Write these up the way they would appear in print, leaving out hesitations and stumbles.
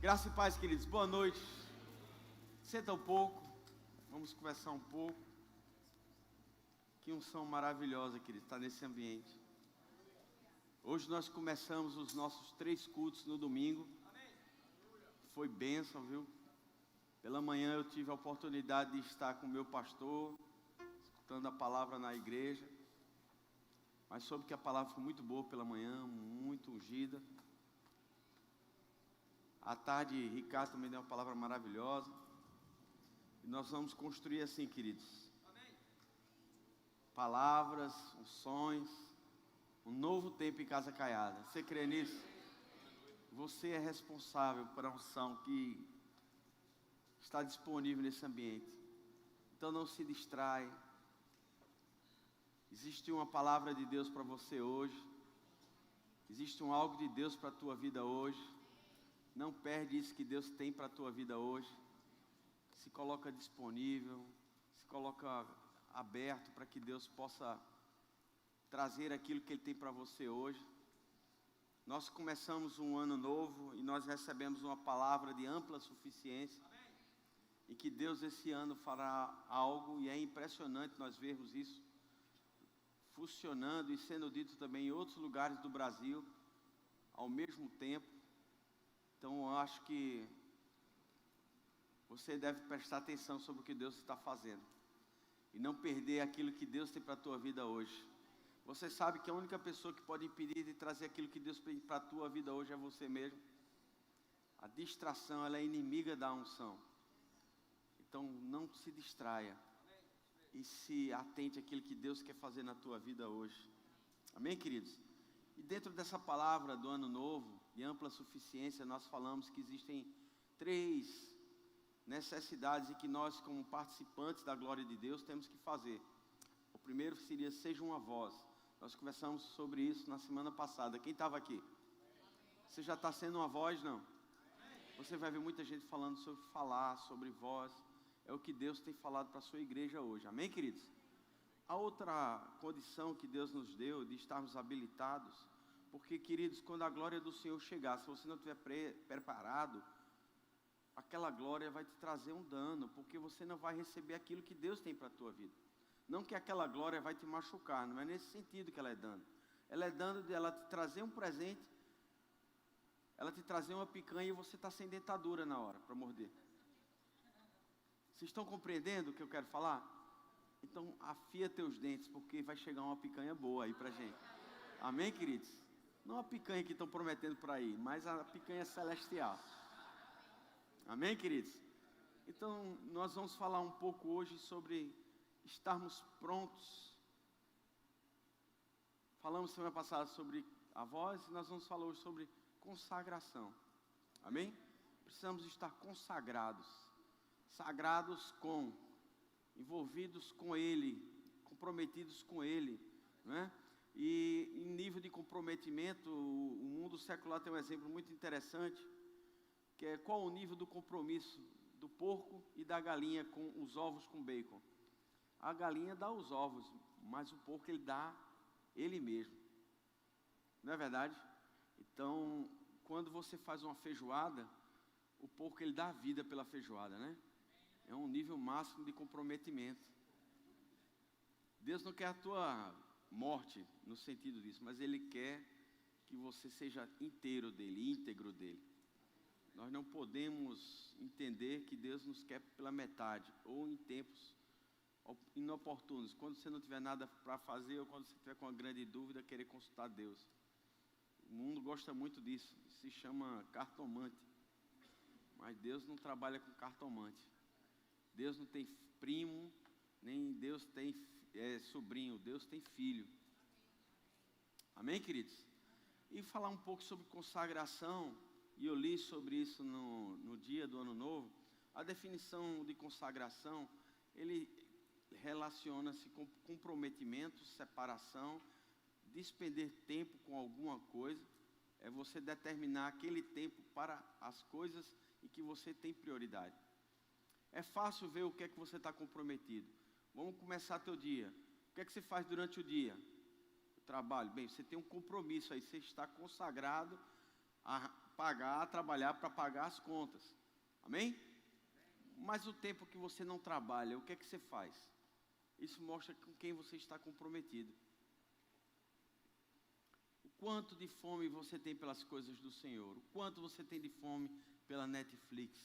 Graça e paz, queridos. Boa noite. Senta um pouco. Vamos conversar um pouco. Que unção maravilhosa, queridos, está nesse ambiente. Hoje nós começamos os nossos 3 cultos no domingo. Foi bênção, viu? Pela manhã eu tive a oportunidade de estar com o meu pastor, escutando a palavra na igreja. Mas soube que a palavra foi muito boa pela manhã, muito ungida. À tarde, Ricardo também deu uma palavra maravilhosa. E nós vamos construir assim, queridos. Amém. Palavras, unções, um novo tempo em Casa Caiada. Você crê nisso? Você é responsável por a unção que está disponível nesse ambiente. Então não se distraia. Existe uma palavra de Deus para você hoje. Existe algo de Deus para a tua vida hoje. Não perde isso que Deus tem para a tua vida hoje. Se coloca disponível, se coloca aberto para que Deus possa trazer aquilo que Ele tem para você hoje. Nós começamos um ano novo e nós recebemos uma palavra de ampla suficiência. E que Deus esse ano fará algo, e é impressionante nós vermos isso funcionando e sendo dito também em outros lugares do Brasil ao mesmo tempo. Então eu acho que você deve prestar atenção sobre o que Deus está fazendo e não perder aquilo que Deus tem para a tua vida hoje. Você sabe que a única pessoa que pode impedir de trazer aquilo que Deus tem para a tua vida hoje é você mesmo. A distração, ela é inimiga da unção. Então não se distraia e se atente àquilo que Deus quer fazer na tua vida hoje. Amém, queridos? E dentro dessa palavra do ano novo, de ampla suficiência, nós falamos que existem 3 necessidades e que nós, como participantes da glória de Deus, temos que fazer. O primeiro seria: seja uma voz. Nós conversamos sobre isso na semana passada. Quem estava aqui? Você já está sendo uma voz, não? Você vai ver muita gente falando sobre falar, sobre voz. É o que Deus tem falado para a sua igreja hoje. Amém, queridos? A outra condição que Deus nos deu de estarmos habilitados, porque, queridos, quando a glória do Senhor chegar, se você não estiver preparado, aquela glória vai te trazer um dano, porque você não vai receber aquilo que Deus tem para a tua vida. Não que aquela glória vai te machucar, não é nesse sentido que ela é dano. Ela é dano de ela te trazer um presente, ela te trazer uma picanha e você está sem dentadura na hora para morder. Vocês estão compreendendo o que eu quero falar? Então afia teus dentes, porque vai chegar uma picanha boa aí para a gente. Amém, queridos? Não a picanha que estão prometendo por aí, mas a picanha celestial. Amém, queridos? Então nós vamos falar um pouco hoje sobre estarmos prontos. Falamos semana passada sobre a voz e nós vamos falar hoje sobre consagração. Amém? Precisamos estar consagrados. Sagrados envolvidos com Ele, comprometidos com Ele, né? E em nível de comprometimento, o mundo secular tem um exemplo muito interessante, que é qual o nível do compromisso do porco e da galinha com os ovos com bacon. A galinha dá os ovos, mas o porco ele dá ele mesmo. Não é verdade? Então, quando você faz uma feijoada, o porco ele dá a vida pela feijoada, né? É um nível máximo de comprometimento. Deus não quer a tua morte no sentido disso, mas Ele quer que você seja inteiro dEle, íntegro dEle. Nós não podemos entender que Deus nos quer pela metade, ou em tempos inoportunos, quando você não tiver nada para fazer, ou quando você tiver com uma grande dúvida, querer consultar Deus. O mundo gosta muito disso, se chama cartomante. Mas Deus não trabalha com cartomante. Deus não tem primo, nem Deus tem sobrinho, Deus tem filho. Amém, queridos? E falar um pouco sobre consagração, e eu li sobre isso no dia do Ano Novo. A definição de consagração, ele relaciona-se com comprometimento, separação, despender tempo com alguma coisa, é você determinar aquele tempo para as coisas em que você tem prioridade. É fácil ver o que é que você está comprometido. Vamos começar teu dia. O que é que você faz durante o dia? O trabalho. Bem, você tem um compromisso aí, você está consagrado a trabalhar para pagar as contas. Amém? Mas o tempo que você não trabalha, o que é que você faz? Isso mostra com quem você está comprometido. O quanto de fome você tem pelas coisas do Senhor, o quanto você tem de fome pela Netflix,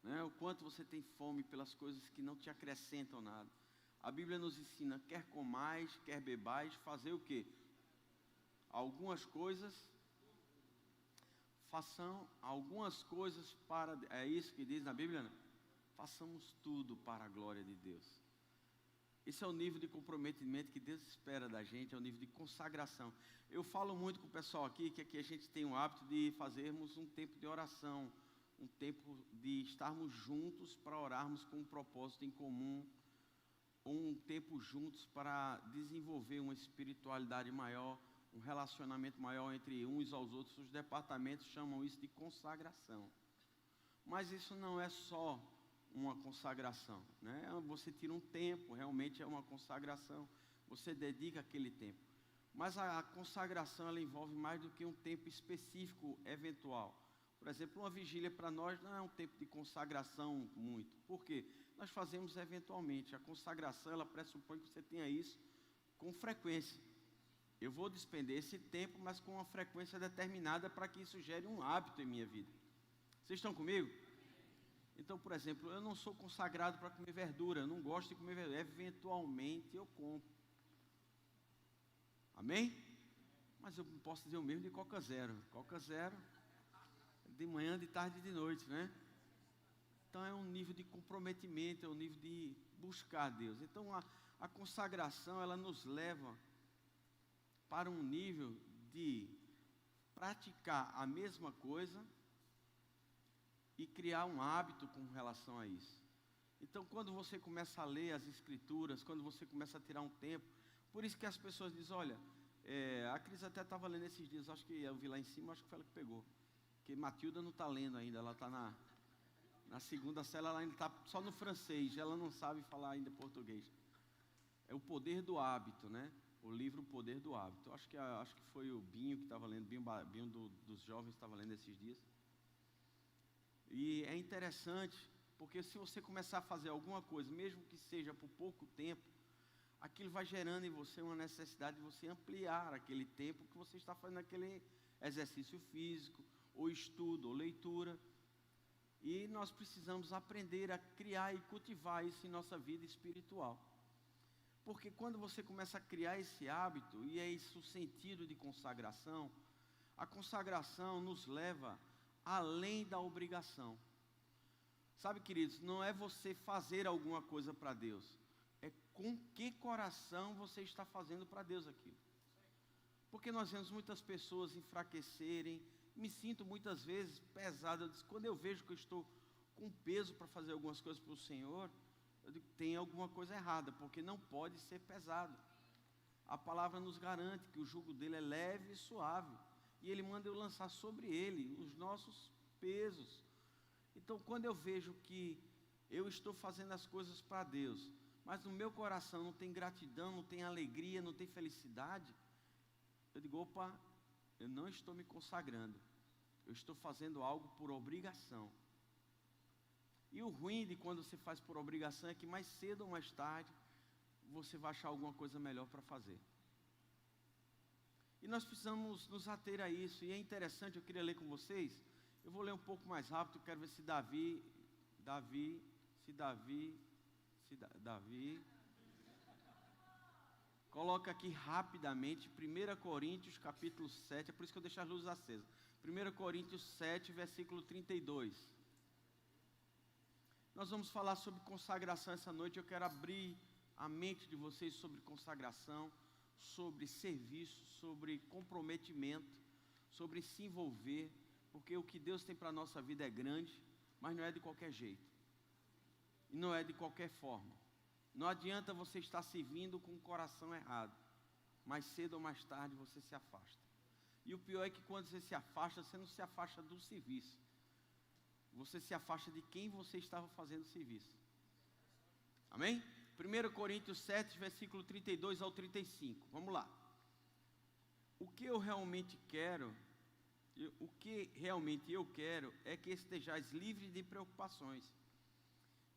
né? O quanto você tem fome pelas coisas que não te acrescentam nada. A Bíblia nos ensina, quer comais, quer bebais, fazer o quê? Algumas coisas, façam algumas coisas para, é isso que diz na Bíblia, né? Façamos tudo para a glória de Deus. Esse é o nível de comprometimento que Deus espera da gente, é o nível de consagração. Eu falo muito com o pessoal aqui, que aqui a gente tem o hábito de fazermos um tempo de oração, um tempo de estarmos juntos para orarmos com um propósito em comum, um tempo juntos para desenvolver uma espiritualidade maior, um relacionamento maior entre uns aos outros. Os departamentos chamam isso de consagração. Mas isso não é só uma consagração, né? Você tira um tempo, realmente é uma consagração, você dedica aquele tempo. Mas a consagração, ela envolve mais do que um tempo específico, eventual. Por exemplo, uma vigília para nós não é um tempo de consagração muito. Por quê? Nós fazemos eventualmente. A consagração, ela pressupõe que você tenha isso com frequência. Eu vou despender esse tempo, mas com uma frequência determinada para que isso gere um hábito em minha vida. Vocês estão comigo? Então, por exemplo, eu não sou consagrado para comer verdura, eu não gosto de comer verdura, eventualmente eu como. Amém? Mas eu posso dizer o mesmo de Coca Zero. Coca Zero, de manhã, de tarde e de noite, né? Então é um nível de comprometimento, é um nível de buscar Deus. Então a consagração, ela nos leva para um nível de praticar a mesma coisa e criar um hábito com relação a isso. Então, quando você começa a ler as Escrituras, quando você começa a tirar um tempo, por isso que as pessoas dizem, olha, a Cris até estava lendo esses dias, acho que eu vi lá em cima, acho que foi ela que pegou, porque Matilda não está lendo ainda, ela está na segunda série, ela ainda está só no francês, ela não sabe falar ainda português. É o Poder do Hábito, né? O livro O Poder do Hábito. Acho que foi o Binho que estava lendo, Binho dos jovens estava lendo esses dias. E é interessante, porque se você começar a fazer alguma coisa, mesmo que seja por pouco tempo, aquilo vai gerando em você uma necessidade de você ampliar aquele tempo que você está fazendo aquele exercício físico, ou estudo, ou leitura. E nós precisamos aprender a criar e cultivar isso em nossa vida espiritual. Porque quando você começa a criar esse hábito, e é isso o sentido de consagração, a consagração nos leva além da obrigação. Sabe, queridos, não é você fazer alguma coisa para Deus, é com que coração você está fazendo para Deus aquilo. Porque nós vemos muitas pessoas enfraquecerem, me sinto muitas vezes pesado, quando eu vejo que eu estou com peso para fazer algumas coisas para o Senhor, eu digo, tem alguma coisa errada, porque não pode ser pesado. A palavra nos garante que o jugo dele é leve e suave, e ele manda eu lançar sobre ele os nossos pesos. Então, quando eu vejo que eu estou fazendo as coisas para Deus, mas no meu coração não tem gratidão, não tem alegria, não tem felicidade, eu digo, opa, eu não estou me consagrando, eu estou fazendo algo por obrigação. E o ruim de quando você faz por obrigação é que mais cedo ou mais tarde você vai achar alguma coisa melhor para fazer. E nós precisamos nos ater a isso. E é interessante, eu queria ler com vocês. Eu vou ler um pouco mais rápido, quero ver se Davi coloca aqui rapidamente 1 Coríntios capítulo 7, é por isso que eu deixo as luzes acesas. 1 Coríntios 7, versículo 32. Nós vamos falar sobre consagração essa noite. Eu quero abrir a mente de vocês sobre consagração, sobre serviço, sobre comprometimento, sobre se envolver, porque o que Deus tem para a nossa vida é grande, mas não é de qualquer jeito, e não é de qualquer forma. Não adianta você estar servindo com o coração errado, mais cedo ou mais tarde você se afasta. E o pior é que quando você se afasta, você não se afasta do serviço, você se afasta de quem você estava fazendo o serviço. Amém? 1 Coríntios 7, versículo 32 ao 35. Vamos lá. O que eu realmente quero, O que realmente eu quero é que estejais livres de preocupações.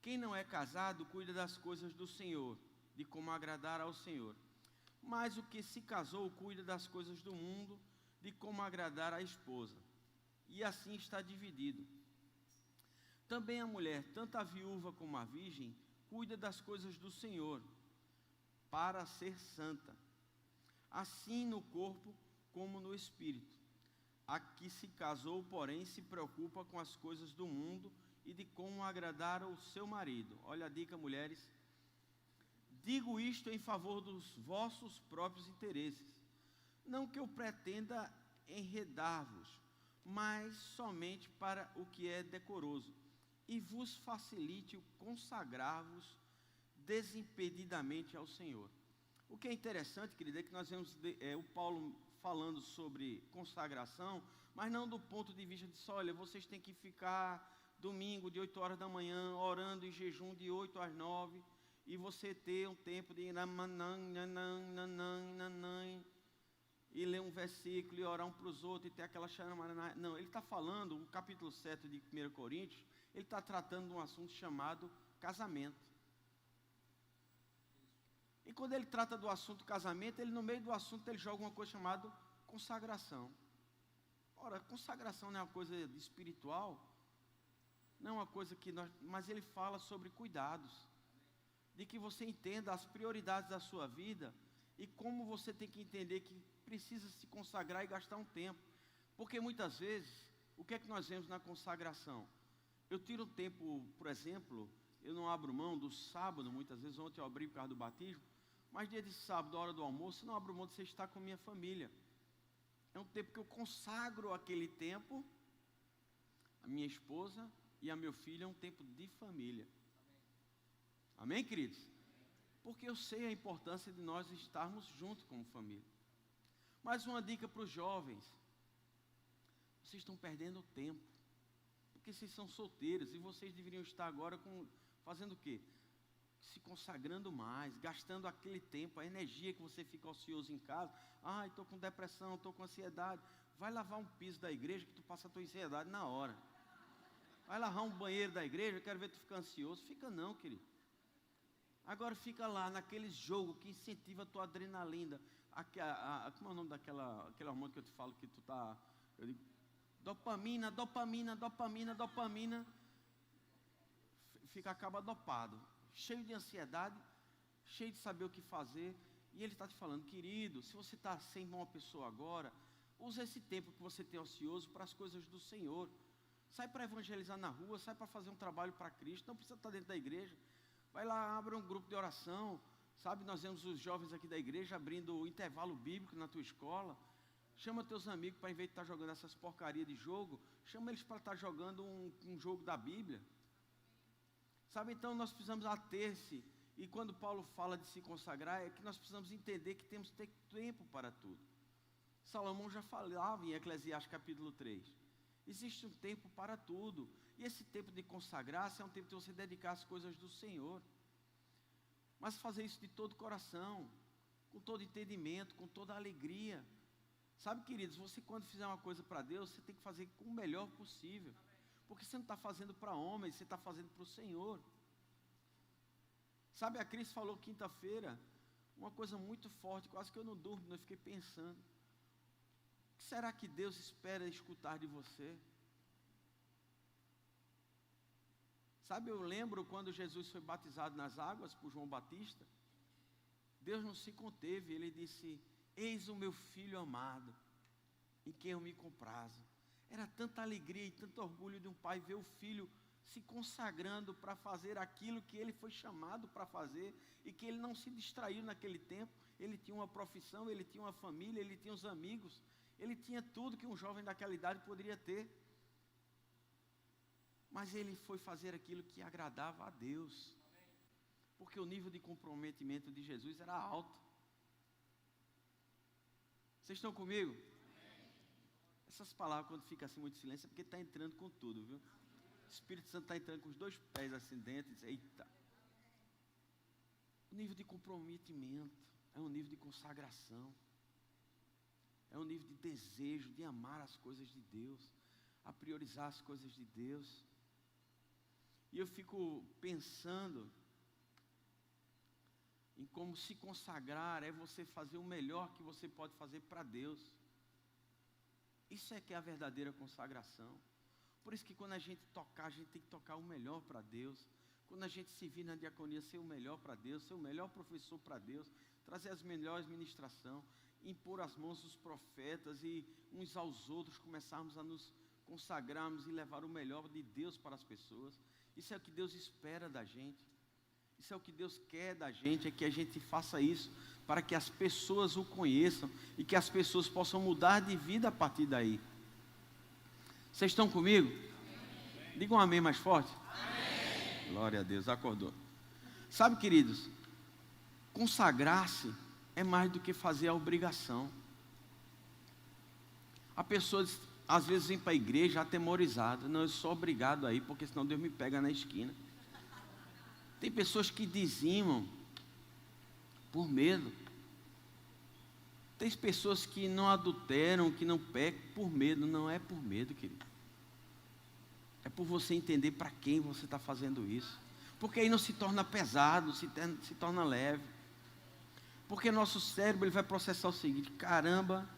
Quem não é casado cuida das coisas do Senhor, de como agradar ao Senhor. Mas o que se casou cuida das coisas do mundo, de como agradar à esposa. E assim está dividido. Também a mulher, tanto a viúva como a virgem, cuida das coisas do Senhor, para ser santa. Assim no corpo como no espírito. A que se casou, porém, se preocupa com as coisas do mundo e de como agradar ao seu marido. Olha a dica, mulheres. Digo isto em favor dos vossos próprios interesses. Não que eu pretenda enredar-vos, mas somente para o que é decoroso, e vos facilite o consagrar-vos desimpedidamente ao Senhor. O que é interessante, querida, é que nós vemos o Paulo falando sobre consagração, mas não do ponto de vista de só, olha, vocês têm que ficar domingo de 8 horas da manhã, orando em jejum de 8 às 9, e você ter um tempo de e ler um versículo e orar um para os outros e ter aquela chamada. Não, ele está falando, o capítulo 7 de 1 Coríntios, ele está tratando de um assunto chamado casamento. E quando ele trata do assunto casamento, ele no meio do assunto ele joga uma coisa chamada consagração. Ora, consagração não é uma coisa espiritual, não é uma coisa que nós... Mas ele fala sobre cuidados, de que você entenda as prioridades da sua vida e como você tem que entender que precisa se consagrar e gastar um tempo. Porque muitas vezes, o que é que nós vemos na consagração? Eu tiro um tempo, por exemplo, eu não abro mão do sábado, muitas vezes, ontem eu abri por causa do batismo, mas dia de sábado, hora do almoço, eu não abro mão de você estar com a minha família. É um tempo que eu consagro aquele tempo, a minha esposa e a meu filho, é um tempo de família. Amém, queridos? Porque eu sei a importância de nós estarmos juntos como família. Mais uma dica para os jovens: vocês estão perdendo tempo, porque vocês são solteiros e vocês deveriam estar agora fazendo o quê? Se consagrando mais, gastando aquele tempo, a energia que você fica ocioso em casa. Ai, estou com depressão, estou com ansiedade. Vai lavar um piso da igreja que tu passa a tua ansiedade na hora. Vai lavar um banheiro da igreja, eu quero ver tu ficar ansioso. Fica não, querido. Agora fica lá naquele jogo que incentiva a tua adrenalina. Como é o nome aquele hormônio que eu te falo que tu tá... Eu digo, dopamina. Acaba dopado, cheio de ansiedade, cheio de saber o que fazer. E ele está te falando, querido, se você está sem uma pessoa agora, usa esse tempo que você tem ocioso para as coisas do Senhor. Sai para evangelizar na rua, sai para fazer um trabalho para Cristo. Não precisa estar dentro da igreja. Vai lá, abre um grupo de oração. Sabe, nós vemos os jovens aqui da igreja abrindo o intervalo bíblico na tua escola. Chama teus amigos para, em vez de estar jogando essas porcarias de jogo, chama eles para estar jogando um jogo da Bíblia. Sabe, então nós precisamos ater-se. E quando Paulo fala de se consagrar, é que nós precisamos entender que temos que ter tempo para tudo. Salomão já falava em Eclesiastes capítulo 3. Existe um tempo para tudo. E esse tempo de consagrar-se é um tempo de você dedicar às coisas do Senhor. Mas fazer isso de todo coração, com todo entendimento, com toda alegria. Sabe, queridos, você quando fizer uma coisa para Deus, você tem que fazer com o melhor possível. Porque você não está fazendo para homens, você está fazendo para o Senhor. Sabe, a Cris falou quinta-feira uma coisa muito forte, quase que eu não durmo, eu fiquei pensando. O que será que Deus espera escutar de você? Sabe, eu lembro quando Jesus foi batizado nas águas por João Batista, Deus não se conteve, ele disse, eis o meu filho amado, em quem eu me comprazo. Era tanta alegria e tanto orgulho de um pai ver o filho se consagrando para fazer aquilo que ele foi chamado para fazer e que ele não se distraiu naquele tempo. Ele tinha uma profissão, ele tinha uma família, ele tinha os amigos, ele tinha tudo que um jovem daquela idade poderia ter. Mas ele foi fazer aquilo que agradava a Deus, porque o nível de comprometimento de Jesus era alto. Vocês estão comigo? Essas palavras, quando fica assim muito silêncio, é porque está entrando com tudo, viu? O Espírito Santo está entrando com os dois pés assim dentro e diz, eita. O nível de comprometimento é um nível de consagração. é um nível de desejo, de amar as coisas de Deus, a priorizar as coisas de Deus. E eu fico pensando em como se consagrar é você fazer o melhor que você pode fazer para Deus. Isso é que é a verdadeira consagração. Por isso que quando a gente tocar, a gente tem que tocar o melhor para Deus. Quando a gente servir na diaconia, ser o melhor para Deus, ser o melhor professor para Deus, trazer as melhores ministrações, impor as mãos dos profetas e uns aos outros começarmos a nos consagrarmos e levar o melhor de Deus para as pessoas. Isso é o que Deus espera da gente. Isso é o que Deus quer da gente, é que a gente faça isso para que as pessoas o conheçam e que as pessoas possam mudar de vida a partir daí. Vocês estão comigo? Amém. Digam um amém mais forte. Amém. Glória a Deus, acordou. Sabe, queridos, consagrar-se é mais do que fazer a obrigação. A pessoa às vezes vem para a igreja atemorizada. Não, eu sou obrigado a ir, porque senão Deus me pega na esquina. Tem pessoas que dizimam por medo. Tem pessoas que não adulteram, que não pecam por medo. Não é por medo, querido. É por você entender para quem você está fazendo isso. Porque aí não se torna pesado, se torna leve. Porque nosso cérebro ele vai processar o seguinte: caramba,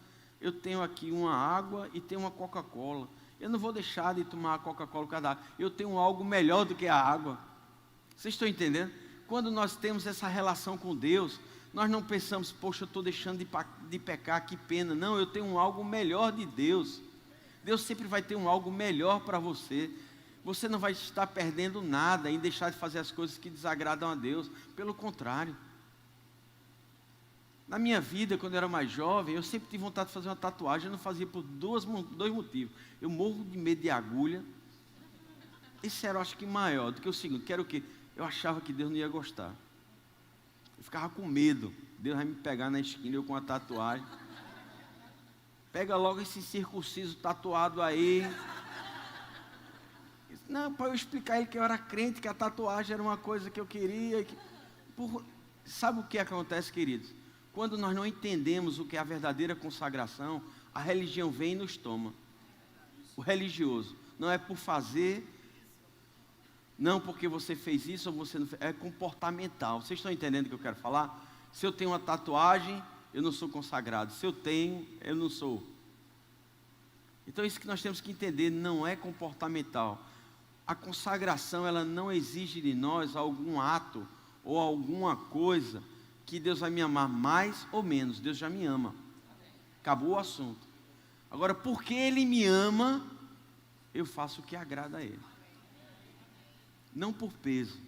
eu tenho aqui uma água e tenho uma Coca-Cola. Eu não vou deixar de tomar a Coca-Cola por causa da água. Eu tenho algo melhor do que a água. Vocês estão entendendo? Quando nós temos essa relação com Deus, nós não pensamos, poxa, eu estou deixando de pecar, que pena. Não, eu tenho algo melhor de Deus. Deus sempre vai ter algo melhor para você. Você não vai estar perdendo nada em deixar de fazer as coisas que desagradam a Deus. Pelo contrário. Na minha vida, quando eu era mais jovem, eu sempre tive vontade de fazer uma tatuagem. Eu não fazia por dois motivos. Eu morro de medo de agulha. Esse era, eu acho que, maior do que o segundo. Que era o quê? Eu achava que Deus não ia gostar. Eu ficava com medo. Deus vai me pegar na esquina, eu com a tatuagem. Pega logo esse circunciso tatuado aí. Não, para eu explicar a ele que eu era crente, que a tatuagem era uma coisa que eu queria. Sabe o que acontece, queridos? Quando nós não entendemos o que é a verdadeira consagração, a religião vem e nos toma. O religioso não é por fazer, não porque você fez isso ou você não fez, é comportamental. Vocês estão entendendo o que eu quero falar? Se eu tenho uma tatuagem, eu não sou consagrado. Se eu tenho, eu não sou. Então isso que nós temos que entender, não é comportamental. A consagração, ela não exige de nós algum ato ou alguma coisa que Deus vai me amar mais ou menos. Deus já me ama. Acabou o assunto. Agora, porque Ele me ama, eu faço o que agrada a Ele. Não por peso.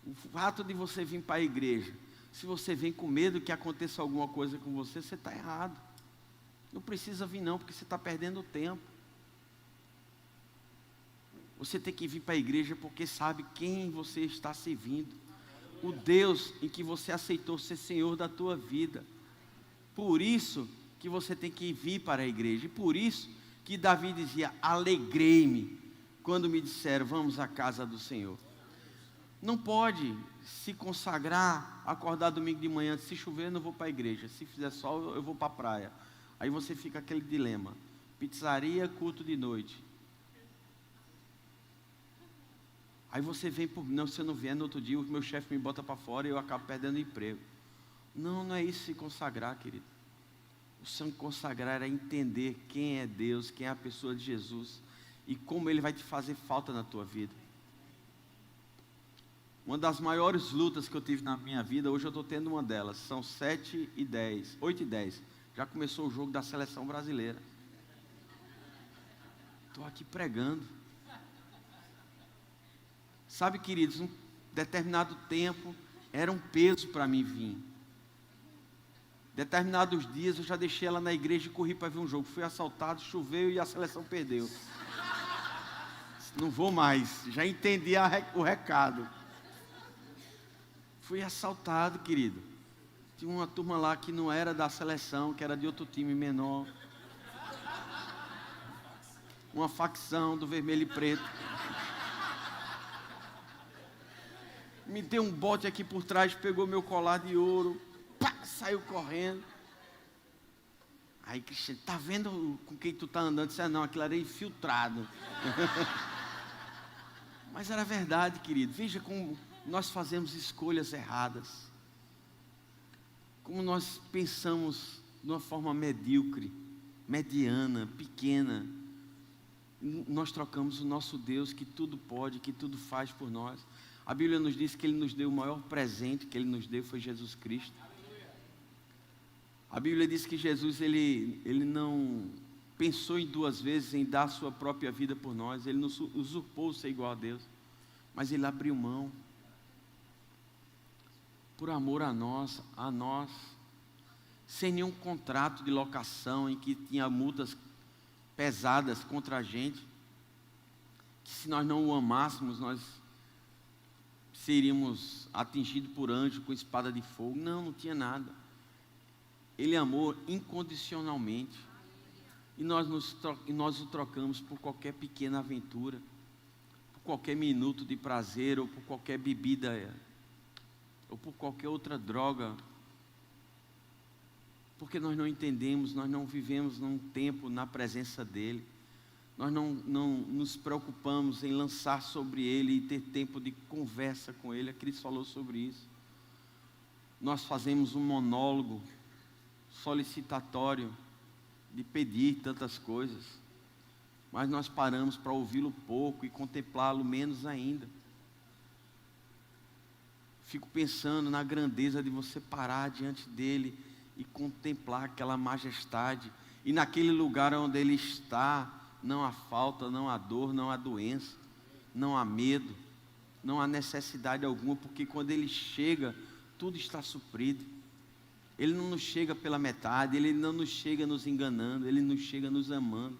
O fato de você vir para a igreja, se você vem com medo que aconteça alguma coisa com você, você está errado. Não precisa vir não, porque você está perdendo tempo. Você tem que vir para a igreja porque sabe quem você está servindo. O Deus em que você aceitou ser Senhor da tua vida. Por isso que você tem que vir para a igreja. E por isso que Davi dizia, alegrei-me quando me disseram, vamos à casa do Senhor. Não pode se consagrar, acordar domingo de manhã, se chover eu não vou para a igreja, se fizer sol eu vou para a praia. Aí você fica aquele dilema, pizzaria, culto de noite. Aí você vem, não, se eu não vier no outro dia, o meu chefe me bota para fora e eu acabo perdendo o emprego. Não, não é isso se consagrar, querido. O se consagrar é entender quem é Deus, quem é a pessoa de Jesus e como Ele vai te fazer falta na tua vida. Uma das maiores lutas que eu tive na minha vida, hoje eu estou tendo uma delas, são 7 e 10, 8 e 10. Já começou o jogo da seleção brasileira. Estou aqui pregando. Sabe, queridos, um determinado tempo era um peso para mim vir. Determinados dias eu já deixei ela na igreja e corri para ver um jogo. Fui assaltado, choveu e a seleção perdeu. Não vou mais, já entendi o recado. Fui assaltado, querido. Tinha uma turma lá que não era da seleção, que era de outro time menor. Uma facção do vermelho e preto. Me deu um bote aqui por trás, pegou meu colar de ouro, pá, saiu correndo. Aí Cristiano, está vendo com quem tu está andando? Eu disse, não, aquilo era infiltrado. Mas era verdade, querido. Veja como nós fazemos escolhas erradas. Como nós pensamos de uma forma medíocre, mediana, pequena. Nós trocamos o nosso Deus que tudo pode, que tudo faz por nós. A Bíblia nos diz que Ele nos deu o maior presente que Ele nos deu foi Jesus Cristo. A Bíblia diz que Jesus, ele não pensou em duas vezes em dar a sua própria vida por nós. Ele não usurpou ser igual a Deus, mas Ele abriu mão. Por amor a nós, sem nenhum contrato de locação em que tinha multas pesadas contra a gente, que se nós não o amássemos, nós seríamos atingidos por anjo com espada de fogo. Não tinha nada. Ele amou incondicionalmente. E nós o trocamos por qualquer pequena aventura, por qualquer minuto de prazer, ou por qualquer bebida, ou por qualquer outra droga. Porque nós não entendemos, nós não vivemos num tempo na presença dEle. Nós não nos preocupamos em lançar sobre Ele e ter tempo de conversa com Ele. A Cris falou sobre isso. Nós fazemos um monólogo solicitatório de pedir tantas coisas, mas nós paramos para ouvi-lo pouco e contemplá-lo menos ainda. Fico pensando na grandeza de você parar diante dele e contemplar aquela majestade, e naquele lugar onde ele está, não há falta, não há dor, não há doença, não há medo, não há necessidade alguma, porque quando ele chega, tudo está suprido. Ele não nos chega pela metade, Ele não nos chega nos enganando, Ele nos chega nos amando.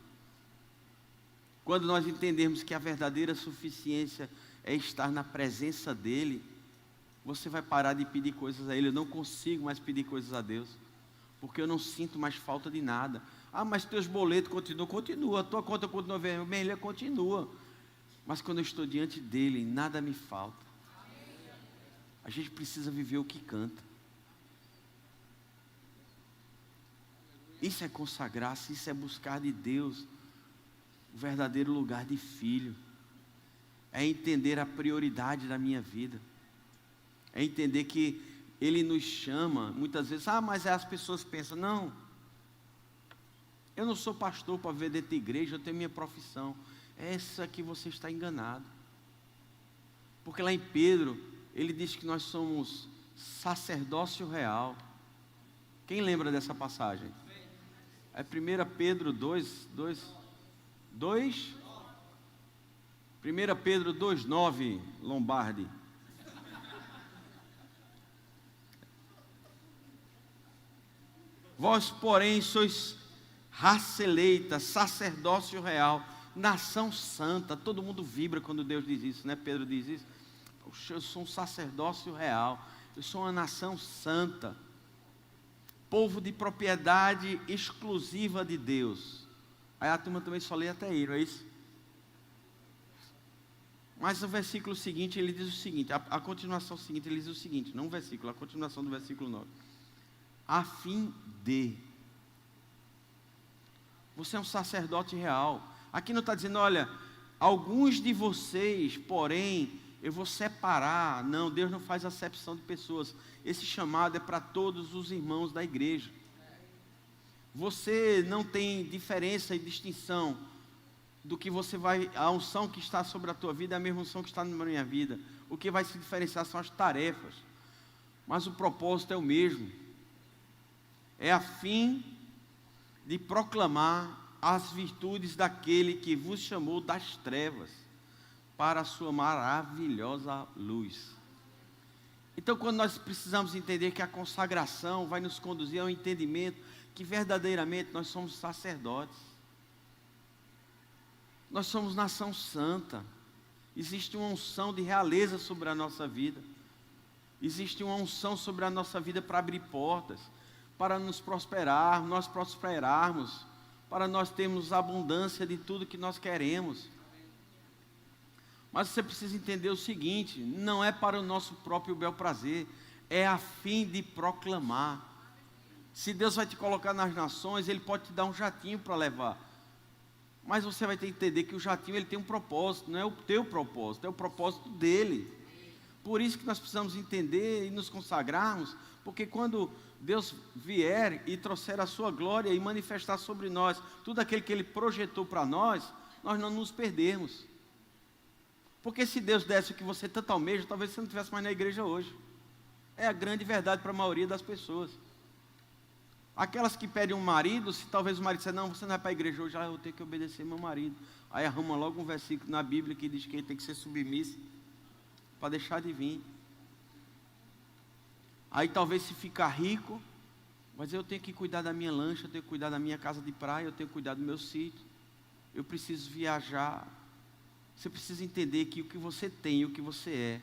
Quando nós entendermos que a verdadeira suficiência é estar na presença dEle, você vai parar de pedir coisas a Ele. Eu não consigo mais pedir coisas a Deus, porque eu não sinto mais falta de nada. Ah, mas teus boletos continua, a tua conta continua vermelha, continua. Mas quando eu estou diante dEle, nada me falta. A gente precisa viver o que canta. Isso é consagrar-se, isso é buscar de Deus o verdadeiro lugar de filho. É entender a prioridade da minha vida. É entender que Ele nos chama, muitas vezes, mas as pessoas pensam, não, eu não sou pastor para ver dentro da igreja, eu tenho minha profissão. Essa que você está enganado. Porque lá em Pedro, ele diz que nós somos sacerdócio real. Quem lembra dessa passagem? É 1 Pedro 2, 1 Pedro 2,9, Lombardi. Vós, porém, sois raça eleita, sacerdócio real, nação santa. Todo mundo vibra quando Deus diz isso, né? Pedro diz isso. Poxa, eu sou um sacerdócio real, eu sou uma nação santa. Povo de propriedade exclusiva de Deus. Aí a turma também só lê até aí, não é isso? Mas o versículo seguinte, ele diz o seguinte, a continuação seguinte, ele diz o seguinte, não o versículo, a continuação do versículo 9. A fim de... Você é um sacerdote real. Aqui não está dizendo, olha, alguns de vocês, porém, eu vou separar. Não, Deus não faz acepção de pessoas. Esse chamado é para todos os irmãos da igreja. Você não tem diferença e distinção do que você vai... A unção que está sobre a tua vida é a mesma unção que está na minha vida. O que vai se diferenciar são as tarefas. Mas o propósito é o mesmo. É a fim de proclamar as virtudes daquele que vos chamou das trevas para a sua maravilhosa luz. Então, quando nós precisamos entender que a consagração vai nos conduzir ao entendimento que verdadeiramente nós somos sacerdotes, nós somos nação santa, existe uma unção de realeza sobre a nossa vida, existe uma unção sobre a nossa vida para abrir portas, para nos prosperar, nós prosperarmos, para nós termos abundância de tudo que nós queremos. Mas você precisa entender o seguinte, não é para o nosso próprio bel prazer, é a fim de proclamar. Se Deus vai te colocar nas nações, Ele pode te dar um jatinho para levar. Mas você vai ter que entender que o jatinho ele tem um propósito, não é o teu propósito, é o propósito dele. Por isso que nós precisamos entender e nos consagrarmos, porque quando Deus vier e trouxer a sua glória e manifestar sobre nós tudo aquilo que Ele projetou para nós, nós não nos perdermos. Porque se Deus desse o que você tanto almeja, talvez você não estivesse mais na igreja hoje. É a grande verdade para a maioria das pessoas. Aquelas que pedem um marido, se talvez o marido disser, não, você não vai para a igreja hoje, eu vou ter que obedecer meu marido. Aí arruma logo um versículo na Bíblia que diz que ele tem que ser submisso, para deixar de vir. Aí talvez se ficar rico, mas eu tenho que cuidar da minha lancha, eu tenho que cuidar da minha casa de praia, eu tenho que cuidar do meu sítio, eu preciso viajar. Você precisa entender que o que você tem, o que você é,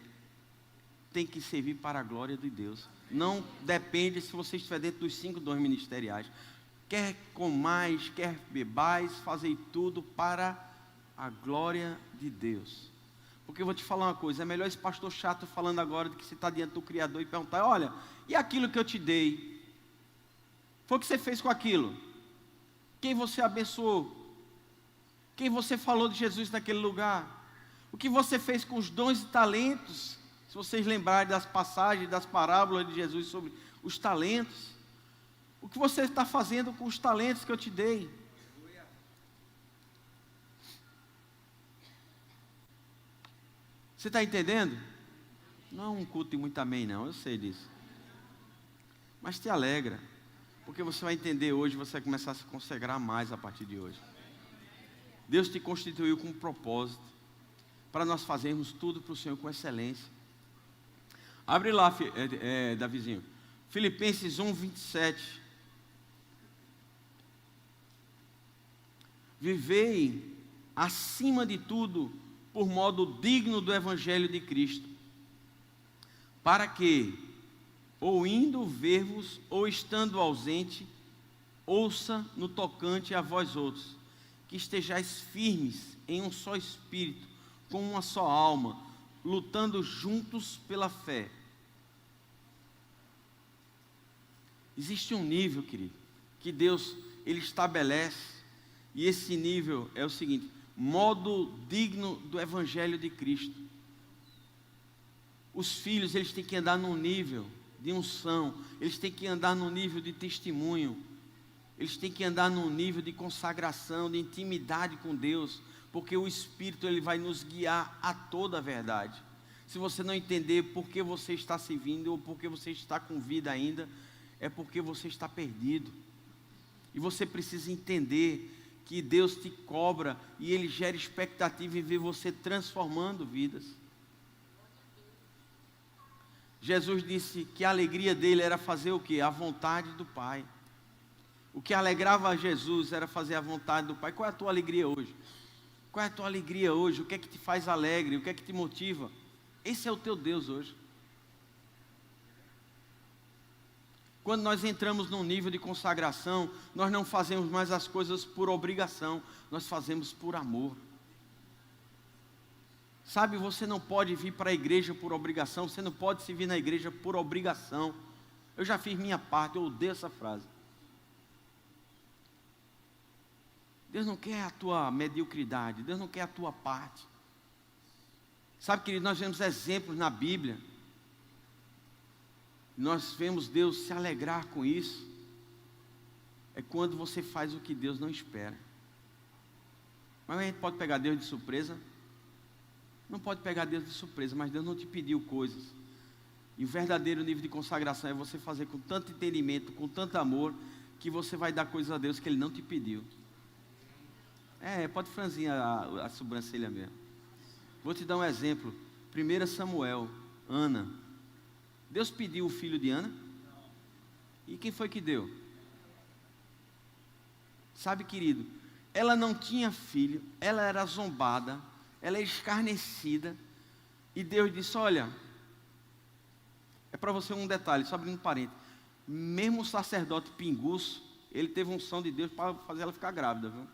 tem que servir para a glória de Deus. Não depende se você estiver dentro dos 5 dons ministeriais. Quer comais, quer bebais, fazei tudo para a glória de Deus. Porque eu vou te falar uma coisa, é melhor esse pastor chato falando agora do que você está diante do Criador e perguntar, olha, e aquilo que eu te dei? Foi o que você fez com aquilo? Quem você abençoou? Quem você falou de Jesus naquele lugar? O que você fez com os dons e talentos? Se vocês lembrarem das passagens, das parábolas de Jesus sobre os talentos. O que você está fazendo com os talentos que eu te dei? Você está entendendo? Não é um culto e muito amém, não, eu sei disso. Mas te alegra, porque você vai entender hoje, você vai começar a se consagrar mais a partir de hoje. Deus te constituiu com um propósito, para nós fazermos tudo para o Senhor com excelência. Abre lá, Davizinho, Filipenses 1, 27. Vivei, acima de tudo, por modo digno do Evangelho de Cristo, para que, ou indo ver-vos, ou estando ausente, ouça no tocante a vós outros, que estejais firmes em um só espírito, com uma só alma, lutando juntos pela fé. Existe um nível, querido, que Deus, Ele estabelece, e esse nível é o seguinte, modo digno do Evangelho de Cristo. Os filhos, eles têm que andar num nível de unção, eles têm que andar num nível de testemunho, eles têm que andar num nível de consagração, de intimidade com Deus, porque o Espírito, ele vai nos guiar a toda a verdade. Se você não entender por que você está servindo, ou por que você está com vida ainda, é porque você está perdido. E você precisa entender que Deus te cobra e Ele gera expectativa em ver você transformando vidas. Jesus disse que a alegria dele era fazer o quê? A vontade do Pai. O que alegrava a Jesus era fazer a vontade do Pai. Qual é a tua alegria hoje? Qual é a tua alegria hoje? O que é que te faz alegre? O que é que te motiva? Esse é o teu Deus hoje. Quando nós entramos num nível de consagração, nós não fazemos mais as coisas por obrigação, nós fazemos por amor. Sabe, você não pode vir para a igreja por obrigação, você não pode se vir na igreja por obrigação. Eu já fiz minha parte, eu odeio essa frase. Deus não quer a tua mediocridade, Deus não quer a tua parte. Sabe, querido, nós vemos exemplos na Bíblia. Nós vemos Deus se alegrar com isso. É quando você faz o que Deus não espera. Mas a gente pode pegar Deus de surpresa? Não pode pegar Deus de surpresa, mas Deus não te pediu coisas. E o verdadeiro nível de consagração é você fazer com tanto entendimento, com tanto amor, que você vai dar coisas a Deus que Ele não te pediu. Pode franzir a sobrancelha mesmo. Vou te dar um exemplo. 1 Samuel, Ana. Deus pediu o filho de Ana? E quem foi que deu? Sabe, querido, ela não tinha filho, ela era zombada, ela é escarnecida, e Deus disse, olha, é para você um detalhe, só abrindo parênteses, mesmo o sacerdote pinguço, ele teve unção de Deus para fazer ela ficar grávida, viu?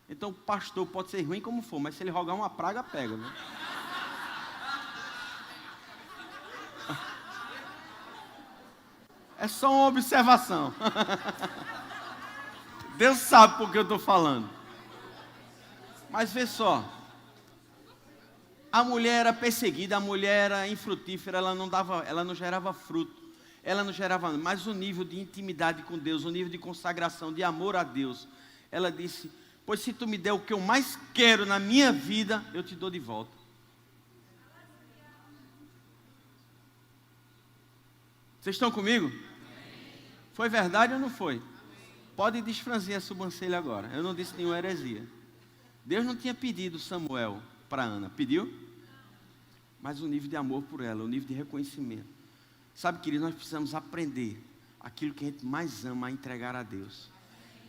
Então o pastor pode ser ruim como for, mas se ele rogar uma praga, pega, viu? É só uma observação. Deus sabe por que eu estou falando. Mas vê só. A mulher era perseguida, a mulher era infrutífera, ela não gerava fruto. Ela não gerava, mas o nível de intimidade com Deus, o nível de consagração, de amor a Deus. Ela disse, pois se tu me der o que eu mais quero na minha vida, eu te dou de volta. Vocês estão comigo? Foi verdade ou não foi? Pode desfranzir a sobrancelha agora. Eu não disse nenhuma heresia. Deus não tinha pedido Samuel para Ana. Pediu? Mas o nível de amor por ela, o nível de reconhecimento. Sabe, querido, nós precisamos aprender aquilo que a gente mais ama a entregar a Deus.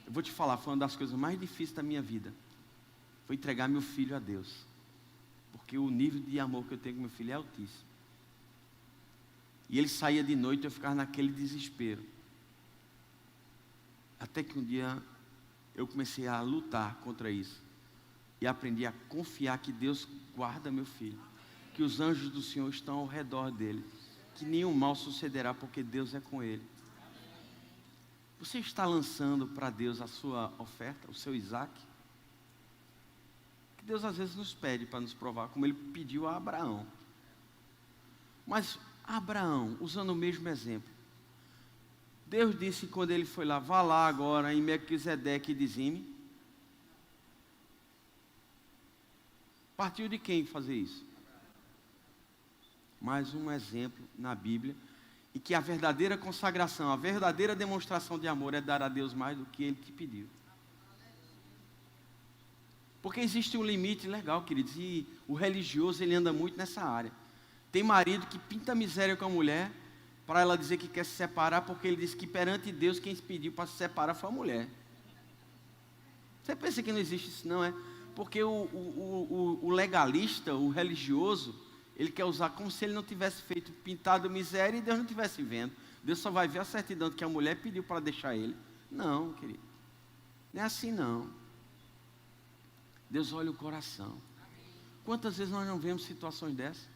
Eu vou te falar, foi uma das coisas mais difíceis da minha vida. Foi entregar meu filho a Deus. Porque o nível de amor que eu tenho com meu filho é altíssimo. E ele saía de noite e eu ficava naquele desespero. Até que um dia eu comecei a lutar contra isso. E aprendi a confiar que Deus guarda meu filho. Que os anjos do Senhor estão ao redor dele. Que nenhum mal sucederá porque Deus é com ele. Você está lançando para Deus a sua oferta, o seu Isaac? Que Deus às vezes nos pede para nos provar, como ele pediu a Abraão. Mas Abraão, usando o mesmo exemplo, Deus disse quando ele foi lá, vá lá agora em Melquisedeque e dizime. Partiu de quem fazer isso? Mais um exemplo na Bíblia, e que a verdadeira consagração, a verdadeira demonstração de amor é dar a Deus mais do que Ele te pediu. Porque existe um limite legal, queridos, e o religioso ele anda muito nessa área. Tem marido que pinta miséria com a mulher, para ela dizer que quer se separar, porque ele diz que perante Deus quem se pediu para se separar foi a mulher. Você pensa que não existe isso não, é? Porque o legalista, o religioso, ele quer usar como se ele não tivesse feito pintado miséria e Deus não estivesse vendo. Deus só vai ver a certidão que a mulher pediu para deixar ele. Não, querido. Não é assim não. Deus olha o coração. Quantas vezes nós não vemos situações dessas?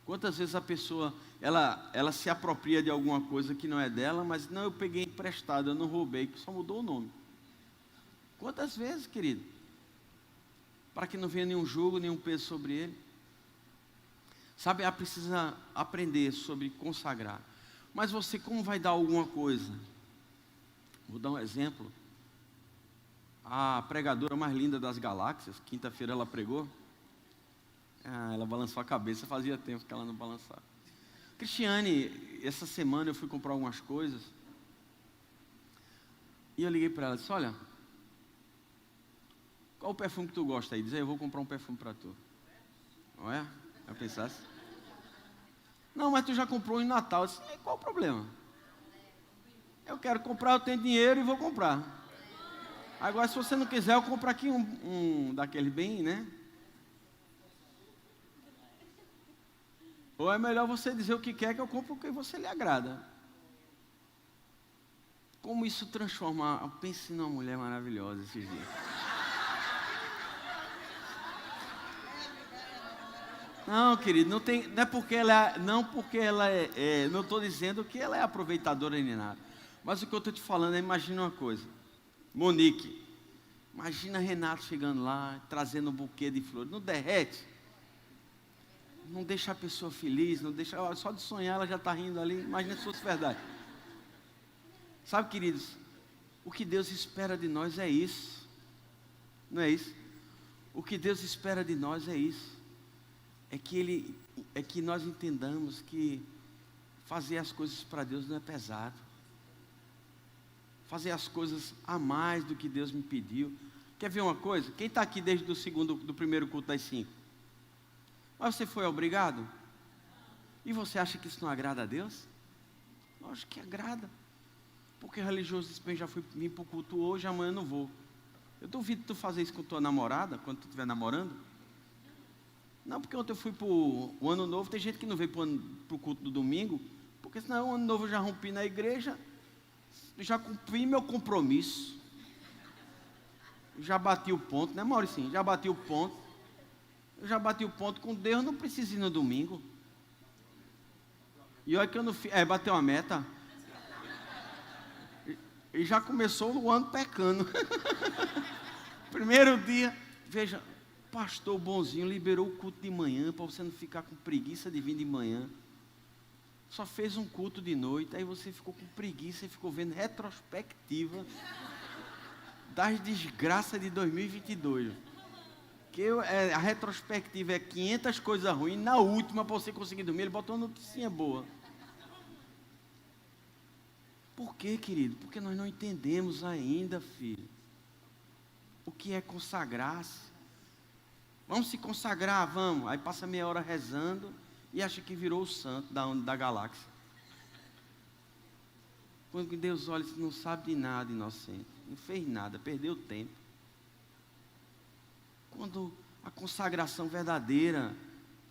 Quantas vezes a pessoa, ela se apropria de alguma coisa que não é dela, mas não, eu peguei emprestado, eu não roubei, que só mudou o nome. Quantas vezes, querido? Para que não venha nenhum jugo, nenhum peso sobre ele. Sabe, ela precisa aprender sobre consagrar. Mas você, como vai dar alguma coisa? Vou dar um exemplo. A pregadora mais linda das galáxias, quinta-feira ela pregou. Ela balançou a cabeça, fazia tempo que ela não balançava. Cristiane, essa semana eu fui comprar algumas coisas. E eu liguei para ela e disse, olha, qual o perfume que tu gosta aí? Diz aí, eu vou comprar um perfume para tu. Não é? Já pensasse? Não, mas tu já comprou em Natal. Eu disse, qual o problema? Eu quero comprar, eu tenho dinheiro e vou comprar. Agora, se você não quiser, eu compro aqui um daquele bem, né? Ou é melhor você dizer o que quer, que eu compro o que você lhe agrada. Como isso transforma? Pense numa mulher maravilhosa esses dias. Não, querido, não é porque ela, não estou dizendo que ela é aproveitadora nem nada. Mas o que eu estou te falando é, imagina uma coisa. Monique, imagina Renato chegando lá, trazendo um buquê de flores. Não derrete? Não deixa a pessoa feliz, não deixa, só de sonhar ela já está rindo ali. Imagina se fosse verdade. Sabe, queridos, o que Deus espera de nós é isso. Não é isso? O que Deus espera de nós é isso. É que nós entendamos que fazer as coisas para Deus não é pesado. Fazer as coisas a mais do que Deus me pediu. Quer ver uma coisa? Quem está aqui desde do primeiro culto das 5? Mas você foi obrigado? E você acha que isso não agrada a Deus? Lógico que agrada. Porque religioso diz, bem, já fui vir para o culto hoje, amanhã não vou. Eu duvido tu fazer isso com tua namorada, quando tu estiver namorando. Não, porque ontem eu fui para o ano novo, tem gente que não veio para o culto do domingo, porque senão o ano novo eu já rompi na igreja, já cumpri meu compromisso. Já bati o ponto, né, Mauricinho? Já bati o ponto. Eu já bati o ponto com Deus, não preciso ir no domingo. E olha que eu não fiz. Bateu a meta. E já começou o ano pecando. Primeiro dia, veja, pastor bonzinho liberou o culto de manhã para você não ficar com preguiça de vir de manhã. Só fez um culto de noite, aí você ficou com preguiça e ficou vendo retrospectiva das desgraças de 2022. Que a retrospectiva é 500 coisas ruins, na última, para você conseguir dormir, ele botou uma noticinha boa. Por quê, querido? Porque nós não entendemos ainda, filho, o que é consagrar-se. Vamos se consagrar, vamos. Aí passa meia hora rezando e acha que virou o santo da galáxia. Quando Deus olha, você não sabe de nada, inocente. Não fez nada, perdeu tempo. Quando a consagração verdadeira,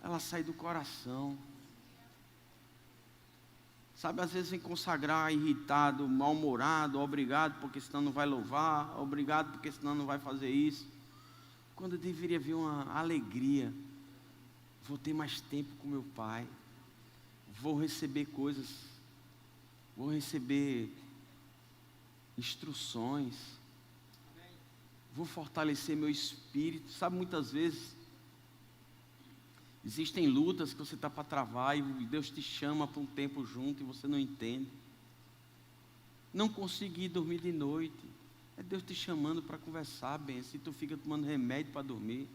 ela sai do coração. Sabe, às vezes vem consagrar irritado, mal-humorado, obrigado porque senão não vai louvar, obrigado porque senão não vai fazer isso. Quando deveria vir uma alegria, vou ter mais tempo com meu pai, vou receber coisas, vou receber instruções, vou fortalecer meu espírito. Sabe, muitas vezes existem lutas que você está para travar e Deus te chama para um tempo junto e você não entende. Não conseguir dormir de noite, é Deus te chamando para conversar, bem, se tu fica tomando remédio para dormir.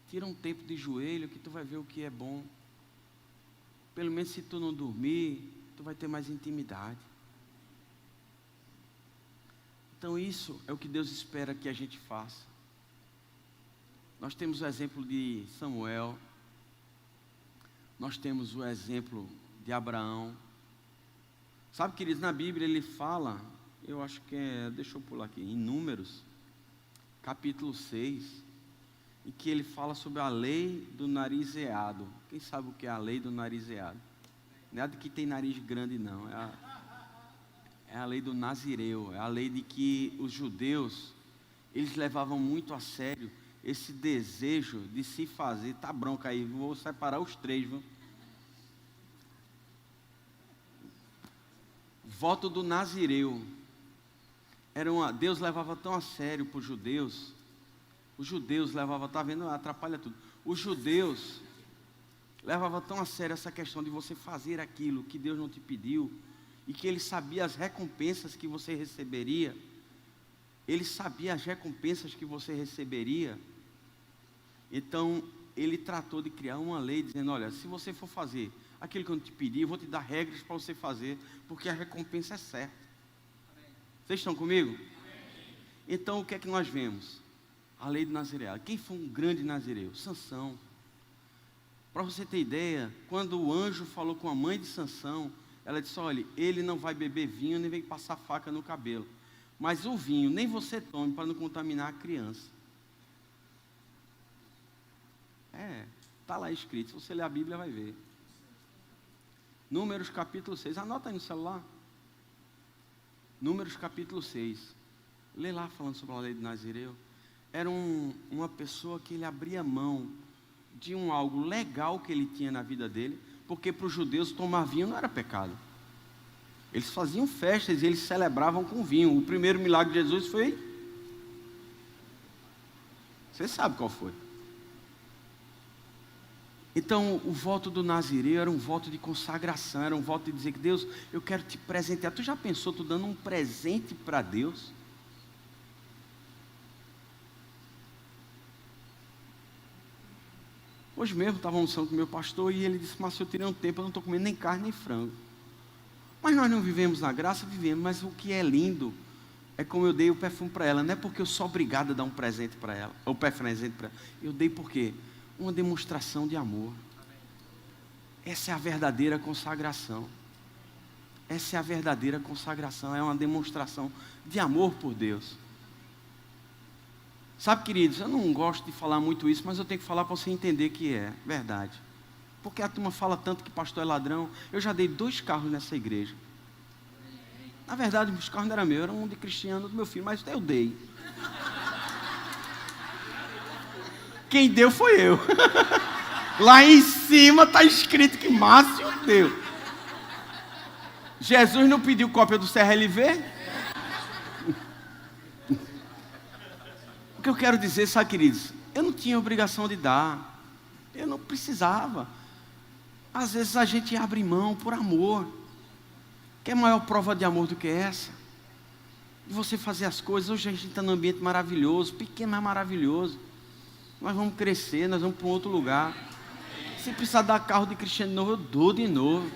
Tira um tempo de joelho que tu vai ver o que é bom. Pelo menos se tu não dormir, tu vai ter mais intimidade. Então isso é o que Deus espera que a gente faça. Nós temos o exemplo de Samuel, nós temos o exemplo de Abraão. Sabe, queridos, na Bíblia ele fala, eu acho que deixa eu pular aqui, em Números, capítulo 6, em que ele fala sobre a lei do nariz eado. Quem sabe o que é a lei do nariz eado? Não é a de que tem nariz grande, não, é a lei do nazireu, é a lei de que os judeus, eles levavam muito a sério esse desejo de se fazer. Tá bronca aí, vou separar os três, viu? Voto do nazireu. Deus levava tão a sério para os judeus. Os judeus levavam, tá vendo? Atrapalha tudo. Os judeus levavam tão a sério essa questão de você fazer aquilo que Deus não te pediu, e que ele sabia as recompensas que você receberia. Ele sabia as recompensas que você receberia. Então, ele tratou de criar uma lei, dizendo, olha, se você for fazer aquilo que eu não te pedi, eu vou te dar regras para você fazer, porque a recompensa é certa. Vocês estão comigo? Então, o que é que nós vemos? A lei do Nazireu. Quem foi um grande Nazireu? Sansão. Para você ter ideia, quando o anjo falou com a mãe de Sansão, ela disse, olha, ele não vai beber vinho, nem vai passar faca no cabelo. Mas o vinho, nem você tome para não contaminar a criança. Está lá escrito, se você ler a Bíblia vai ver. Números capítulo 6, anota aí no celular. Números capítulo 6. Lê lá falando sobre a lei do Nazireu. Era uma pessoa que ele abria mão de algo legal que ele tinha na vida dele, porque para os judeus tomar vinho não era pecado. Eles faziam festas e eles celebravam com vinho. O primeiro milagre de Jesus foi... Você sabe qual foi. Então, o voto do Nazireu era um voto de consagração, era um voto de dizer que Deus, eu quero te presentear. Tu já pensou, tu dando um presente para Deus? Hoje mesmo estava almoçando com o meu pastor e ele disse, mas eu tirei um tempo, eu não estou comendo nem carne nem frango. Mas nós não vivemos na graça, vivemos, mas o que é lindo é como eu dei o perfume para ela. Não é porque eu sou obrigado a dar um presente para ela, ou presente para ela. Eu dei por quê? Uma demonstração de amor. Essa é a verdadeira consagração. Essa é a verdadeira consagração, é uma demonstração de amor por Deus. Sabe, queridos, eu não gosto de falar muito isso, mas eu tenho que falar para você entender que é verdade. Porque a turma fala tanto que pastor é ladrão. Eu já dei 2 carros nessa igreja. Na verdade, os carros não eram meus, eram um de Cristiano, do meu filho, mas eu dei. Quem deu foi eu. Lá em cima está escrito que Márcio deu. Jesus não pediu cópia do CRLV? O que eu quero dizer, sabe, queridos? Eu não tinha obrigação de dar. Eu não precisava. Às vezes a gente abre mão por amor. Que é maior prova de amor do que essa? De você fazer as coisas. Hoje a gente está num ambiente maravilhoso, pequeno, mas maravilhoso. Nós vamos crescer, nós vamos para um outro lugar. Se precisar dar carro de Cristiano de novo, eu dou de novo.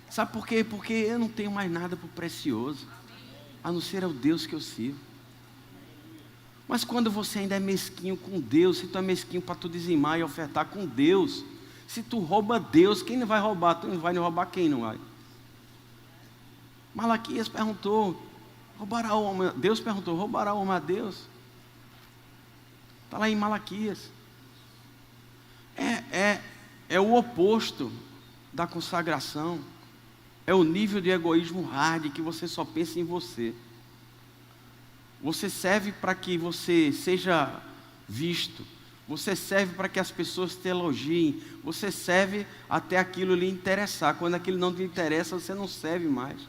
Sabe por quê? Porque eu não tenho mais nada por precioso, a não ser o Deus que eu sirvo. Mas quando você ainda é mesquinho com Deus, se tu é mesquinho para tu dizimar e ofertar com Deus, se tu rouba Deus, quem não vai roubar? Tu não vai roubar quem não vai? Malaquias perguntou, roubará o homem? Deus perguntou, roubará o homem a Deus? Está lá em Malaquias. É o oposto da consagração. É o nível de egoísmo hard, que você só pensa em você. Você serve para que você seja visto. Você serve para que as pessoas te elogiem. Você serve até aquilo lhe interessar. Quando aquilo não te interessa, você não serve mais.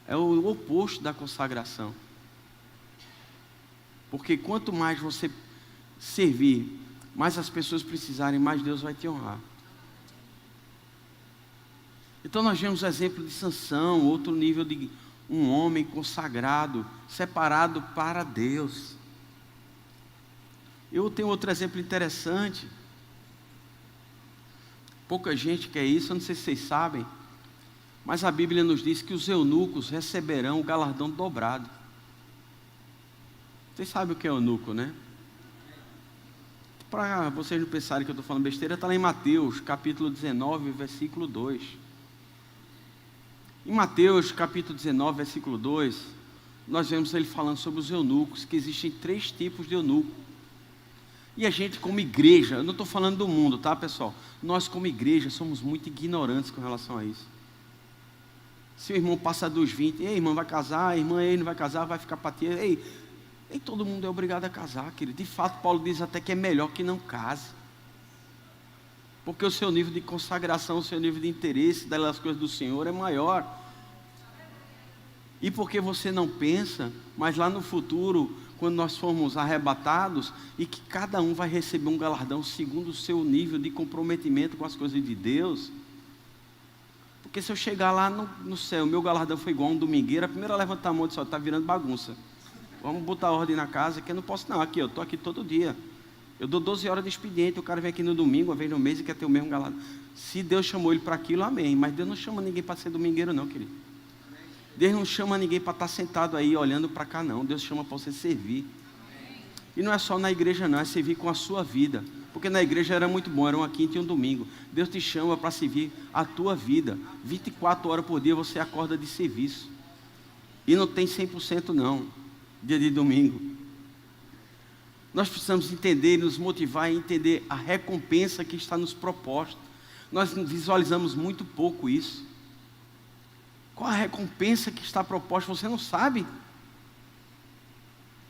É o oposto da consagração. Porque quanto mais você servir, mais as pessoas precisarem, mais Deus vai te honrar. Então nós vemos o exemplo de Sansão, outro nível de um homem consagrado, separado para Deus. Eu tenho outro exemplo interessante. Pouca gente quer isso, eu não sei se vocês sabem, mas a Bíblia nos diz que os eunucos receberão o galardão dobrado. Vocês sabem o que é eunuco, né? Para vocês não pensarem que eu estou falando besteira, está lá em Mateus, capítulo 19, versículo 2. Em Mateus, capítulo 19, versículo 2, nós vemos ele falando sobre os eunucos, que existem 3 tipos de eunuco. E a gente como igreja, eu não estou falando do mundo, tá, pessoal? Nós como igreja somos muito ignorantes com relação a isso. Se o irmão passa dos 20, ei, irmão vai casar, irmã, ei, não vai casar, vai ficar para ti, ei, todo mundo é obrigado a casar, querido. De fato, Paulo diz até que é melhor que não case. Porque o seu nível de consagração, o seu nível de interesse das coisas do Senhor é maior. E porque você não pensa, mas lá no futuro, quando nós formos arrebatados, e que cada um vai receber um galardão segundo o seu nível de comprometimento com as coisas de Deus. Porque se eu chegar lá no céu, meu galardão foi igual a um domingueiro, a primeira levantar a mão e dizer, está virando bagunça. Vamos botar ordem na casa, que eu não posso não, aqui, eu estou aqui todo dia. Eu dou 12 horas de expediente, o cara vem aqui no domingo, uma vez no mês e quer ter o mesmo galardão. Se Deus chamou ele para aquilo, amém. Mas Deus não chama ninguém para ser domingueiro não, querido. Deus não chama ninguém para estar sentado aí, olhando para cá não. Deus chama para você servir. E não é só na igreja não, é servir com a sua vida. Porque na igreja era muito bom, era uma quinta e um domingo. Deus te chama para servir a tua vida. 24 horas por dia você acorda de serviço. E não tem 100% não, dia de domingo. Nós precisamos entender, nos motivar e entender a recompensa que está nos proposta. Nós visualizamos muito pouco isso. Qual a recompensa que está proposta? Você não sabe.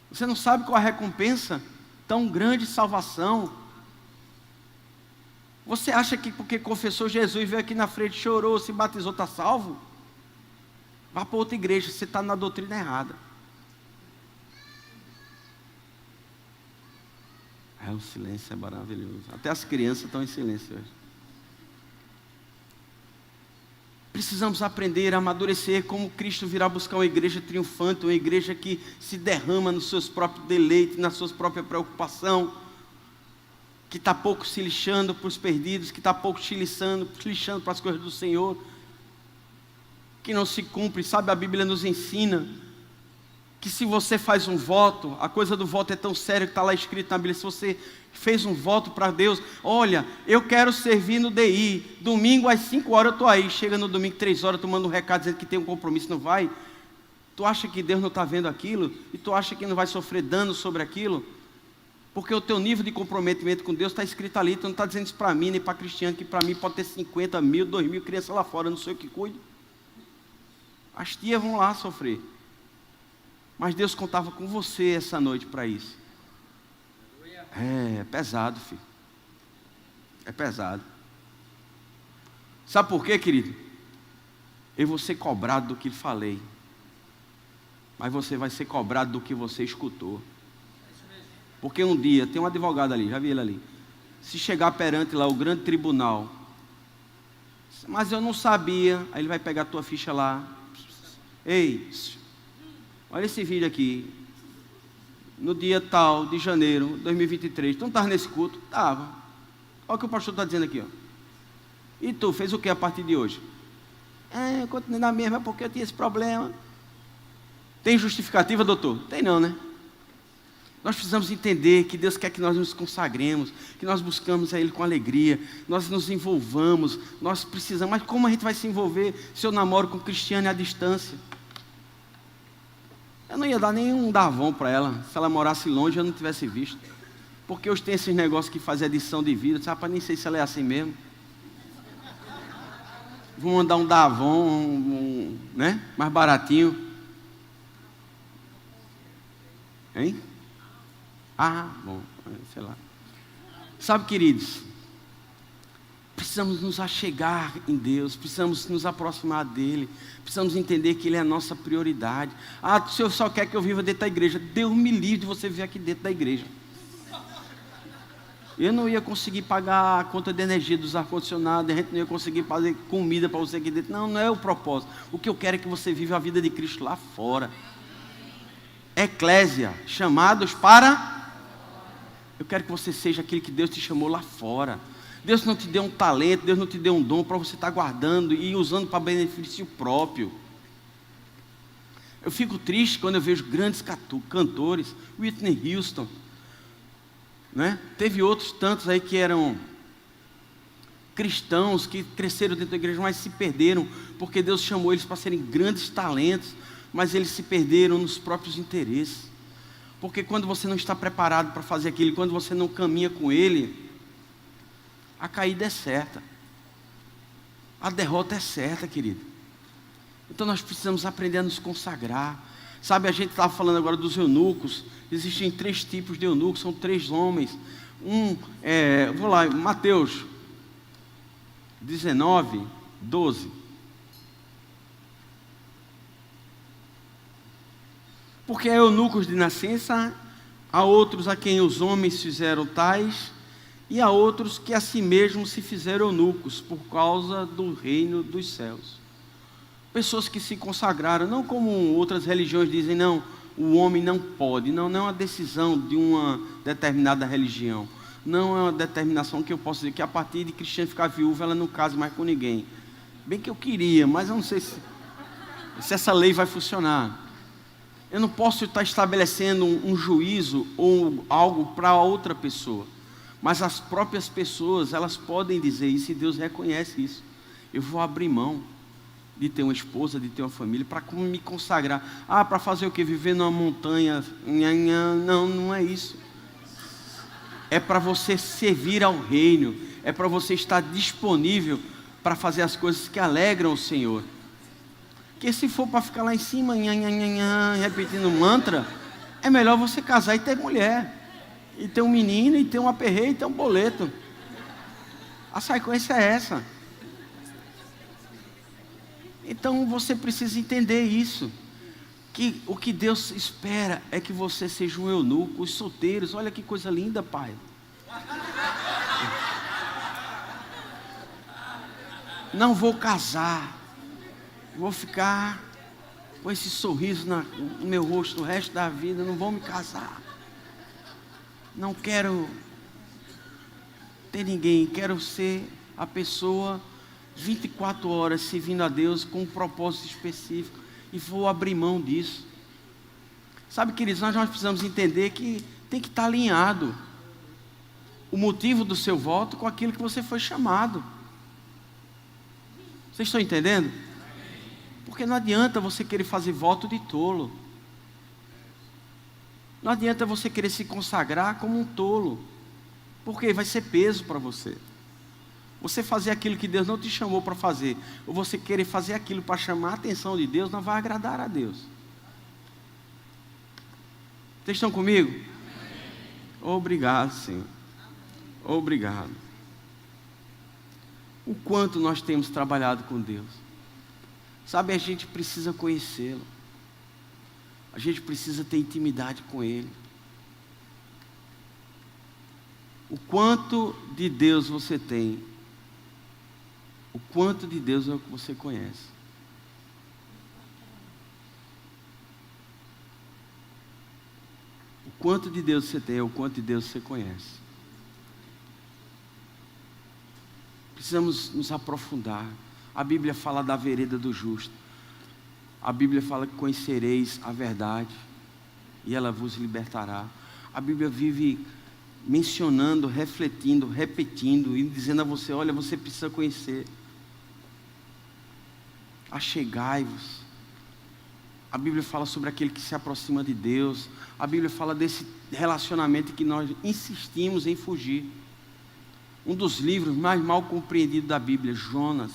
Você não sabe qual a recompensa? Tão grande salvação. Você acha que porque confessou Jesus, veio aqui na frente, chorou, se batizou, está salvo? Vá para outra igreja, você está na doutrina errada. O silêncio é maravilhoso. Até as crianças estão em silêncio hoje. Precisamos aprender a amadurecer como Cristo virá buscar uma igreja triunfante, uma igreja que se derrama nos seus próprios deleites, nas suas próprias preocupações, que está pouco se lixando para os perdidos, que está pouco se lixando para as coisas do Senhor, que não se cumpre. Sabe, a Bíblia nos ensina que se você faz um voto, a coisa do voto é tão séria que está lá escrito na Bíblia, se você fez um voto para Deus, olha, eu quero servir no DI, domingo às 5 horas eu estou aí, chega no domingo 3 horas, tu manda um recado dizendo que tem um compromisso, não vai? Tu acha que Deus não está vendo aquilo? E tu acha que não vai sofrer dano sobre aquilo? Porque o teu nível de comprometimento com Deus está escrito ali, tu não está dizendo isso para mim, nem para Cristiano, que para mim pode ter 50 mil, 2 mil crianças lá fora, não sei o que cuido. As tias vão lá sofrer. Mas Deus contava com você essa noite para isso. É pesado, filho. É pesado. Sabe por quê, querido? Eu vou ser cobrado do que falei, mas você vai ser cobrado do que você escutou. Porque um dia, tem um advogado ali, já vi ele ali, se chegar perante lá o grande tribunal, mas eu não sabia, aí ele vai pegar a tua ficha lá, ei, olha esse vídeo aqui, no dia tal de janeiro de 2023, tu não estava nesse culto? Estava. Olha o que o pastor está dizendo aqui, ó. E tu, fez o que a partir de hoje? Eu continuei na mesma, porque eu tinha esse problema. Tem justificativa, doutor? Tem não, né? Nós precisamos entender que Deus quer que nós nos consagremos, que nós buscamos a Ele com alegria, nós nos envolvamos, nós precisamos. Mas como a gente vai se envolver se eu namoro com Cristiane à distância? Eu não ia dar nenhum davão para ela, se ela morasse longe e eu não tivesse visto. Porque hoje tem esses negócios que fazem edição de vídeo, rapaz, nem sei se ela é assim mesmo. Vou mandar um davão, né? Mais baratinho. Hein? Bom, sei lá. Sabe, queridos, precisamos nos achegar em Deus, precisamos nos aproximar dEle, precisamos entender que Ele é a nossa prioridade. O Senhor só quer que eu viva dentro da igreja. Deus me livre de você viver aqui dentro da igreja. Eu não ia conseguir pagar a conta de energia dos ar-condicionados, a gente não ia conseguir fazer comida para você aqui dentro. Não, não é o propósito. O que eu quero é que você viva a vida de Cristo lá fora. Eclésia, chamados para... Eu quero que você seja aquele que Deus te chamou lá fora. Deus não te deu um talento, Deus não te deu um dom para você estar guardando e usando para benefício próprio. Eu fico triste quando eu vejo grandes cantores, Whitney Houston, né? Teve outros tantos aí que eram cristãos, que cresceram dentro da igreja, mas se perderam, porque Deus chamou eles para serem grandes talentos, mas eles se perderam nos próprios interesses. Porque quando você não está preparado para fazer aquilo, quando você não caminha com Ele, a caída é certa, a derrota é certa, querido. Então nós precisamos aprender a nos consagrar. Sabe, a gente estava falando agora dos eunucos. Existem 3 tipos de eunucos, são 3 homens. Vou lá, Mateus 19, 12. Porque há eunucos de nascença, há outros a quem os homens fizeram tais, e há outros que a si mesmos se fizeram eunucos, por causa do reino dos céus. Pessoas que se consagraram, não como outras religiões dizem, não, o homem não pode. Não é uma decisão de uma determinada religião. Não é uma determinação que eu posso dizer que a partir de Cristiane ficar viúva, ela não case mais com ninguém. Bem que eu queria, mas eu não sei se essa lei vai funcionar. Eu não posso estar estabelecendo um juízo ou algo para outra pessoa. Mas as próprias pessoas, elas podem dizer isso e Deus reconhece isso. Eu vou abrir mão de ter uma esposa, de ter uma família, para me consagrar. Para fazer o quê? Viver numa montanha? Não é isso. É para você servir ao reino. É para você estar disponível para fazer as coisas que alegram o Senhor. Porque se for para ficar lá em cima, repetindo mantra, é melhor você casar e ter mulher. E ter um menino, e ter um aperreio, e ter um boleto. A sequência é essa. Então você precisa entender isso. Que o que Deus espera é que você seja um eunuco. Os solteiros, olha que coisa linda, pai. Não vou casar. Vou ficar com esse sorriso no meu rosto o resto da vida. Não vou me casar. Não quero ter ninguém. Quero ser a pessoa 24 horas servindo a Deus com um propósito específico. E vou abrir mão disso. Sabe, queridos, nós precisamos entender que tem que estar alinhado o motivo do seu voto com aquilo que você foi chamado. Vocês estão entendendo? Porque não adianta você querer fazer voto de tolo. Não adianta você querer se consagrar como um tolo. Porque vai ser peso para você. Você fazer aquilo que Deus não te chamou para fazer, ou você querer fazer aquilo para chamar a atenção de Deus, não vai agradar a Deus. Vocês estão comigo? Obrigado, Senhor. Obrigado. O quanto nós temos trabalhado com Deus. Sabe, a gente precisa conhecê-lo. A gente precisa ter intimidade com Ele. O quanto de Deus você tem, o quanto de Deus é o que você conhece. O quanto de Deus você tem é o quanto de Deus você conhece. Precisamos nos aprofundar. A Bíblia fala da vereda do justo. A Bíblia fala que conhecereis a verdade e ela vos libertará. A Bíblia vive mencionando, refletindo, repetindo e dizendo a você, olha, você precisa conhecer. Achegai-vos. A Bíblia fala sobre aquele que se aproxima de Deus. A Bíblia fala desse relacionamento que nós insistimos em fugir. Um dos livros mais mal compreendidos da Bíblia, Jonas.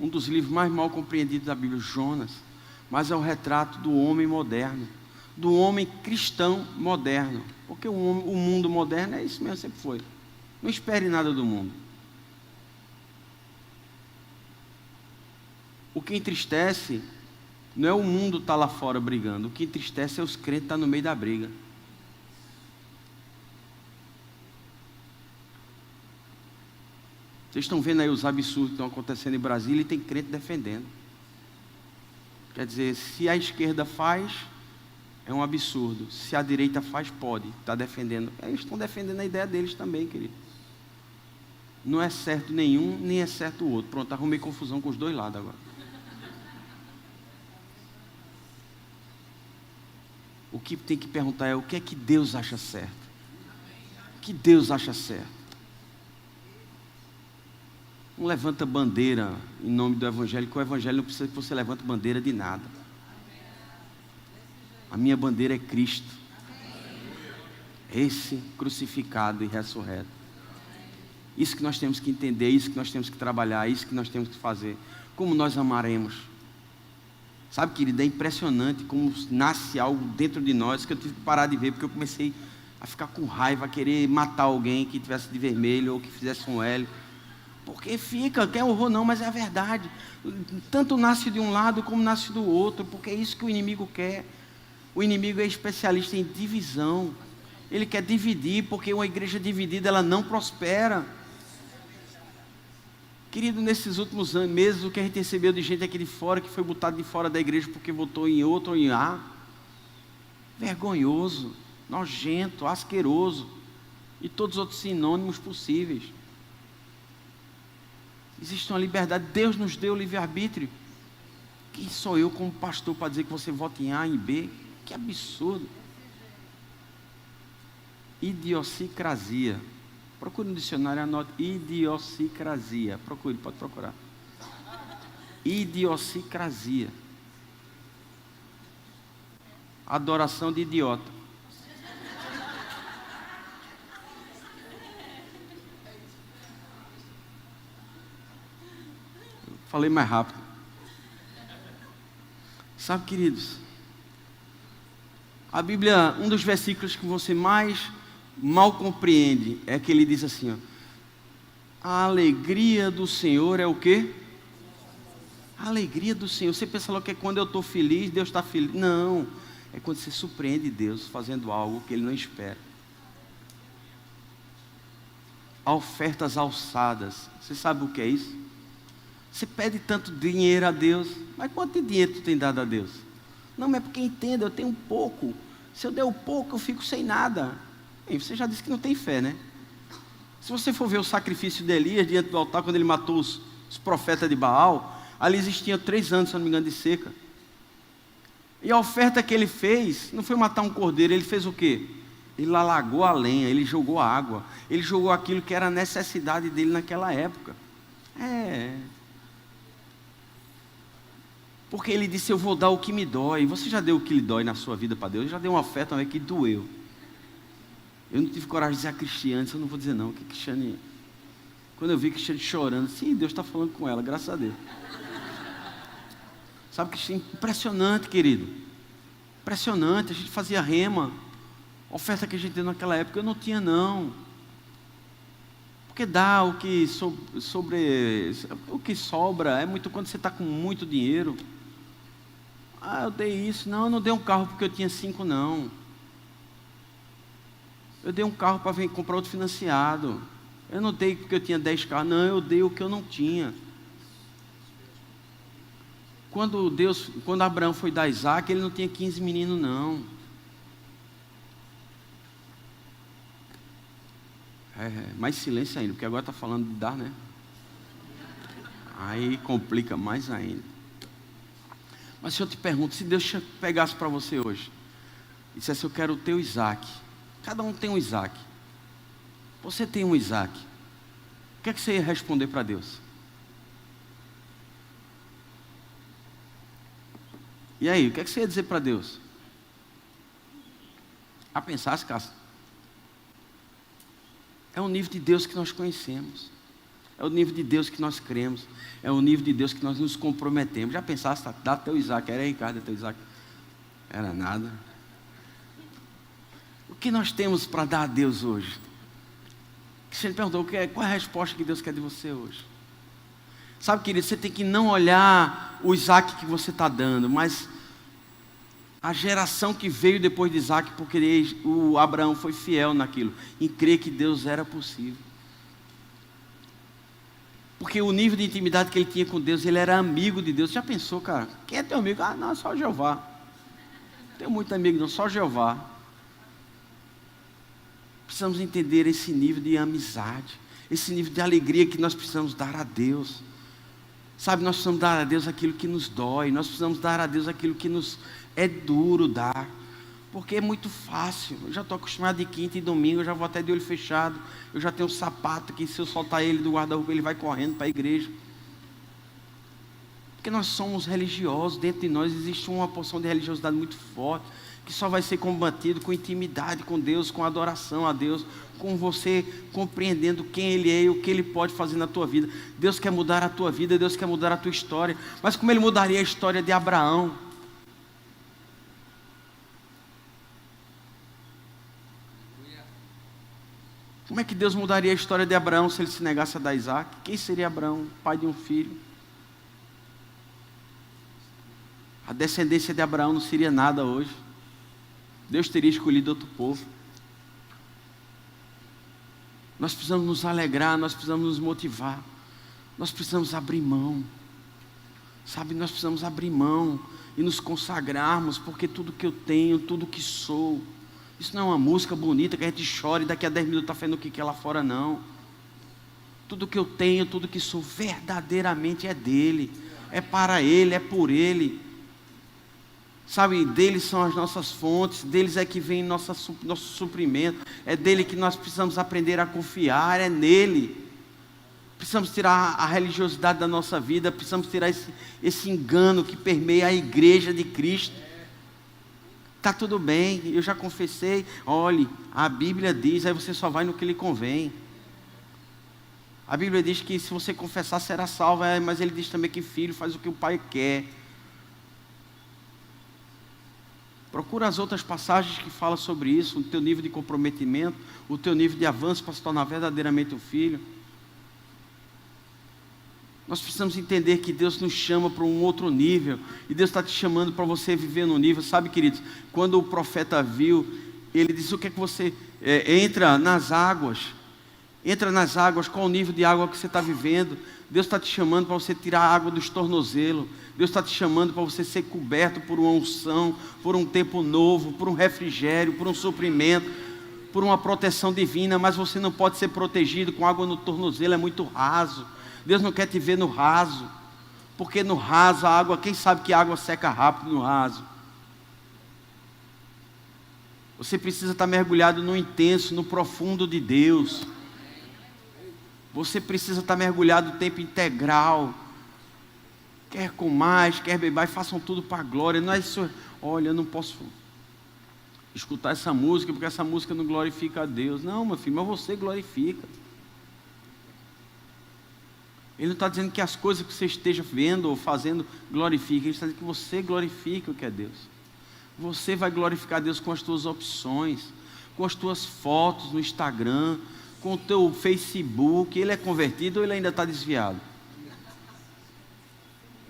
Um dos livros mais mal compreendidos da Bíblia, Jonas. Mas é o retrato do homem moderno. Do homem cristão moderno. Porque o mundo moderno é isso mesmo, sempre foi. Não espere nada do mundo. O que entristece não é o mundo estar lá fora brigando. O que entristece é os crentes estar no meio da briga. Vocês estão vendo aí os absurdos que estão acontecendo em Brasília e tem crente defendendo. Quer dizer, se a esquerda faz, é um absurdo. Se a direita faz, pode. Está defendendo. Eles estão defendendo a ideia deles também, querido. Não é certo nenhum, nem é certo o outro. Pronto, arrumei confusão com os dois lados agora. O que tem que perguntar é o que é que Deus acha certo. O que Deus acha certo. Não levanta bandeira em nome do Evangelho, que o Evangelho não precisa que você levante bandeira de nada. A minha bandeira é Cristo. Esse crucificado e ressurreto. Isso que nós temos que entender, isso que nós temos que trabalhar, isso que nós temos que fazer. Como nós amaremos. Sabe, querido, é impressionante como nasce algo dentro de nós que eu tive que parar de ver, porque eu comecei a ficar com raiva, a querer matar alguém que tivesse de vermelho ou que fizesse um L. Porque fica, quer horror não, mas é a verdade. Tanto nasce de um lado como nasce do outro, porque é isso que o inimigo quer. O inimigo é especialista em divisão. Ele quer dividir, porque uma igreja dividida, ela não prospera. Querido, nesses últimos meses, o que a gente recebeu de gente aqui de fora, que foi botado de fora da igreja porque votou em outro ou em A. Vergonhoso, nojento, asqueroso. E todos os outros sinônimos possíveis. Existe uma liberdade, Deus nos deu o livre-arbítrio. Quem sou eu como pastor para dizer que você vota em A e B? Que absurdo. Idiosincrasia. Procure no dicionário, anote idiosincrasia. Procure, pode procurar. Idiosincrasia. Adoração de idiota. Falei mais rápido. Sabe, queridos, a Bíblia, um dos versículos que você mais mal compreende é que ele diz assim, ó, a alegria do Senhor é o quê? A alegria do Senhor. Você pensa logo que é quando eu estou feliz, Deus está feliz. Não, é quando você surpreende Deus fazendo algo que Ele não espera. Ofertas alçadas. Você sabe o que é isso? Você pede tanto dinheiro a Deus, mas quanto de dinheiro tu tem dado a Deus? Não, mas é porque entenda, eu tenho pouco. Se eu der o pouco, eu fico sem nada. E você já disse que não tem fé, né? Se você for ver o sacrifício de Elias diante do altar, quando ele matou os profetas de Baal, ali existiam 3 anos, se não me engano, de seca. E a oferta que ele fez, não foi matar um cordeiro, ele fez o quê? Ele alagou a lenha, ele jogou a água, ele jogou aquilo que era a necessidade dele naquela época. Porque ele disse, eu vou dar o que me dói. Você já deu o que lhe dói na sua vida para Deus? Eu já dei uma oferta também que doeu. Eu não tive coragem de dizer a Cristiane, isso eu não vou dizer não, que Cristiane... Quando eu vi Cristiane chorando, sim, Deus está falando com ela, graças a Deus. Sabe, Cristiane, impressionante, querido. Impressionante, a gente fazia rema. A oferta que a gente deu naquela época, eu não tinha não. Porque dá o que o que sobra, é muito quando você está com muito dinheiro. Ah, eu dei isso. Não, eu não dei um carro porque eu tinha 5, não. Eu dei um carro para vir comprar outro financiado. Eu não dei porque eu tinha 10 carros. Não, eu dei o que eu não tinha. Quando Abraão foi dar Isaac, ele não tinha 15 meninos, não. Mais silêncio ainda, porque agora está falando de dar, né? Aí complica mais ainda. Mas se eu te pergunto, se Deus pegasse para você hoje e dissesse, eu quero o teu Isaac. Cada um tem um Isaac. Você tem um Isaac. O que é que você ia responder para Deus? E aí, o que é que você ia dizer para Deus? A pensar, Cássio? É o nível de Deus que nós conhecemos. É o nível de Deus que nós cremos. É o nível de Deus que nós nos comprometemos. Já pensaste, dá teu Isaac. Era Ricardo, teu Isaac. Era nada. O que nós temos para dar a Deus hoje? Você me perguntou, qual é a resposta que Deus quer de você hoje? Sabe, querido, você tem que não olhar o Isaac que você está dando, mas a geração que veio depois de Isaac, porque o Abraão foi fiel naquilo, em crer que Deus era possível. Porque o nível de intimidade que ele tinha com Deus, ele era amigo de Deus. Já pensou, cara? Quem é teu amigo? Ah, não, só Jeová. Não tenho muito amigo, não, só Jeová. Precisamos entender esse nível de amizade, esse nível de alegria que nós precisamos dar a Deus. Sabe, nós precisamos dar a Deus aquilo que nos dói, nós precisamos dar a Deus aquilo que nos é duro dar, porque é muito fácil. Eu já estou acostumado de quinta e domingo, eu já vou até de olho fechado, eu já tenho um sapato que se eu soltar ele do guarda-roupa, ele vai correndo para a igreja. Porque nós somos religiosos, dentro de nós existe uma porção de religiosidade muito forte, que só vai ser combatido com intimidade com Deus, com adoração a Deus, com você compreendendo quem Ele é e o que Ele pode fazer na tua vida. Deus quer mudar a tua vida, Deus quer mudar a tua história, mas como Ele mudaria a história de Abraão? Como é que Deus mudaria a história de Abraão se ele se negasse a dar Isaac? Quem seria Abraão? Pai de um filho. A descendência de Abraão não seria nada hoje. Deus teria escolhido outro povo. Nós precisamos nos alegrar, nós precisamos nos motivar. Nós precisamos abrir mão. Sabe, nós precisamos abrir mão e nos consagrarmos, porque tudo que eu tenho, tudo que sou, isso não é uma música bonita que a gente chora e daqui a 10 minutos está fazendo o que quer lá fora, não. Tudo que eu tenho, tudo que sou, verdadeiramente é dele. É para ele, é por ele. Sabe, deles são as nossas fontes, deles é que vem nosso suprimento, é dele que nós precisamos aprender a confiar, é nele. Precisamos tirar a religiosidade da nossa vida, precisamos tirar esse engano que permeia a igreja de Cristo. Está tudo bem, eu já confessei, olhe, a Bíblia diz, aí você só vai no que lhe convém. A Bíblia diz que se você confessar será salvo, mas ele diz também que filho faz o que o pai quer. Procura as outras passagens que falam sobre isso, o teu nível de comprometimento, o teu nível de avanço para se tornar verdadeiramente um filho. Nós precisamos entender que Deus nos chama para um outro nível, e Deus está te chamando para você viver num nível. Sabe, queridos, quando o profeta viu, ele disse, o que é que você, entra nas águas, qual o nível de água que você está vivendo? Deus está te chamando para você tirar a água dos tornozelos. Deus está te chamando para você ser coberto por uma unção, por um tempo novo, por um refrigério, por um suprimento, por uma proteção divina, mas você não pode ser protegido com água no tornozelo, é muito raso. Deus não quer te ver no raso, porque no raso a água, quem sabe que a água seca rápido no raso? Você precisa estar mergulhado no intenso, no profundo de Deus. Você precisa estar mergulhado no tempo integral. Quer com mais, quer beber, façam tudo para a glória. Não é isso, olha, eu não posso escutar essa música, porque essa música não glorifica a Deus. Não, meu filho, mas você glorifica. Ele não está dizendo que as coisas que você esteja vendo ou fazendo glorifiquem. Ele está dizendo que você glorifica o que é Deus. Você vai glorificar Deus com as tuas opções, com as tuas fotos no Instagram, com o teu Facebook. Ele é convertido ou ele ainda está desviado?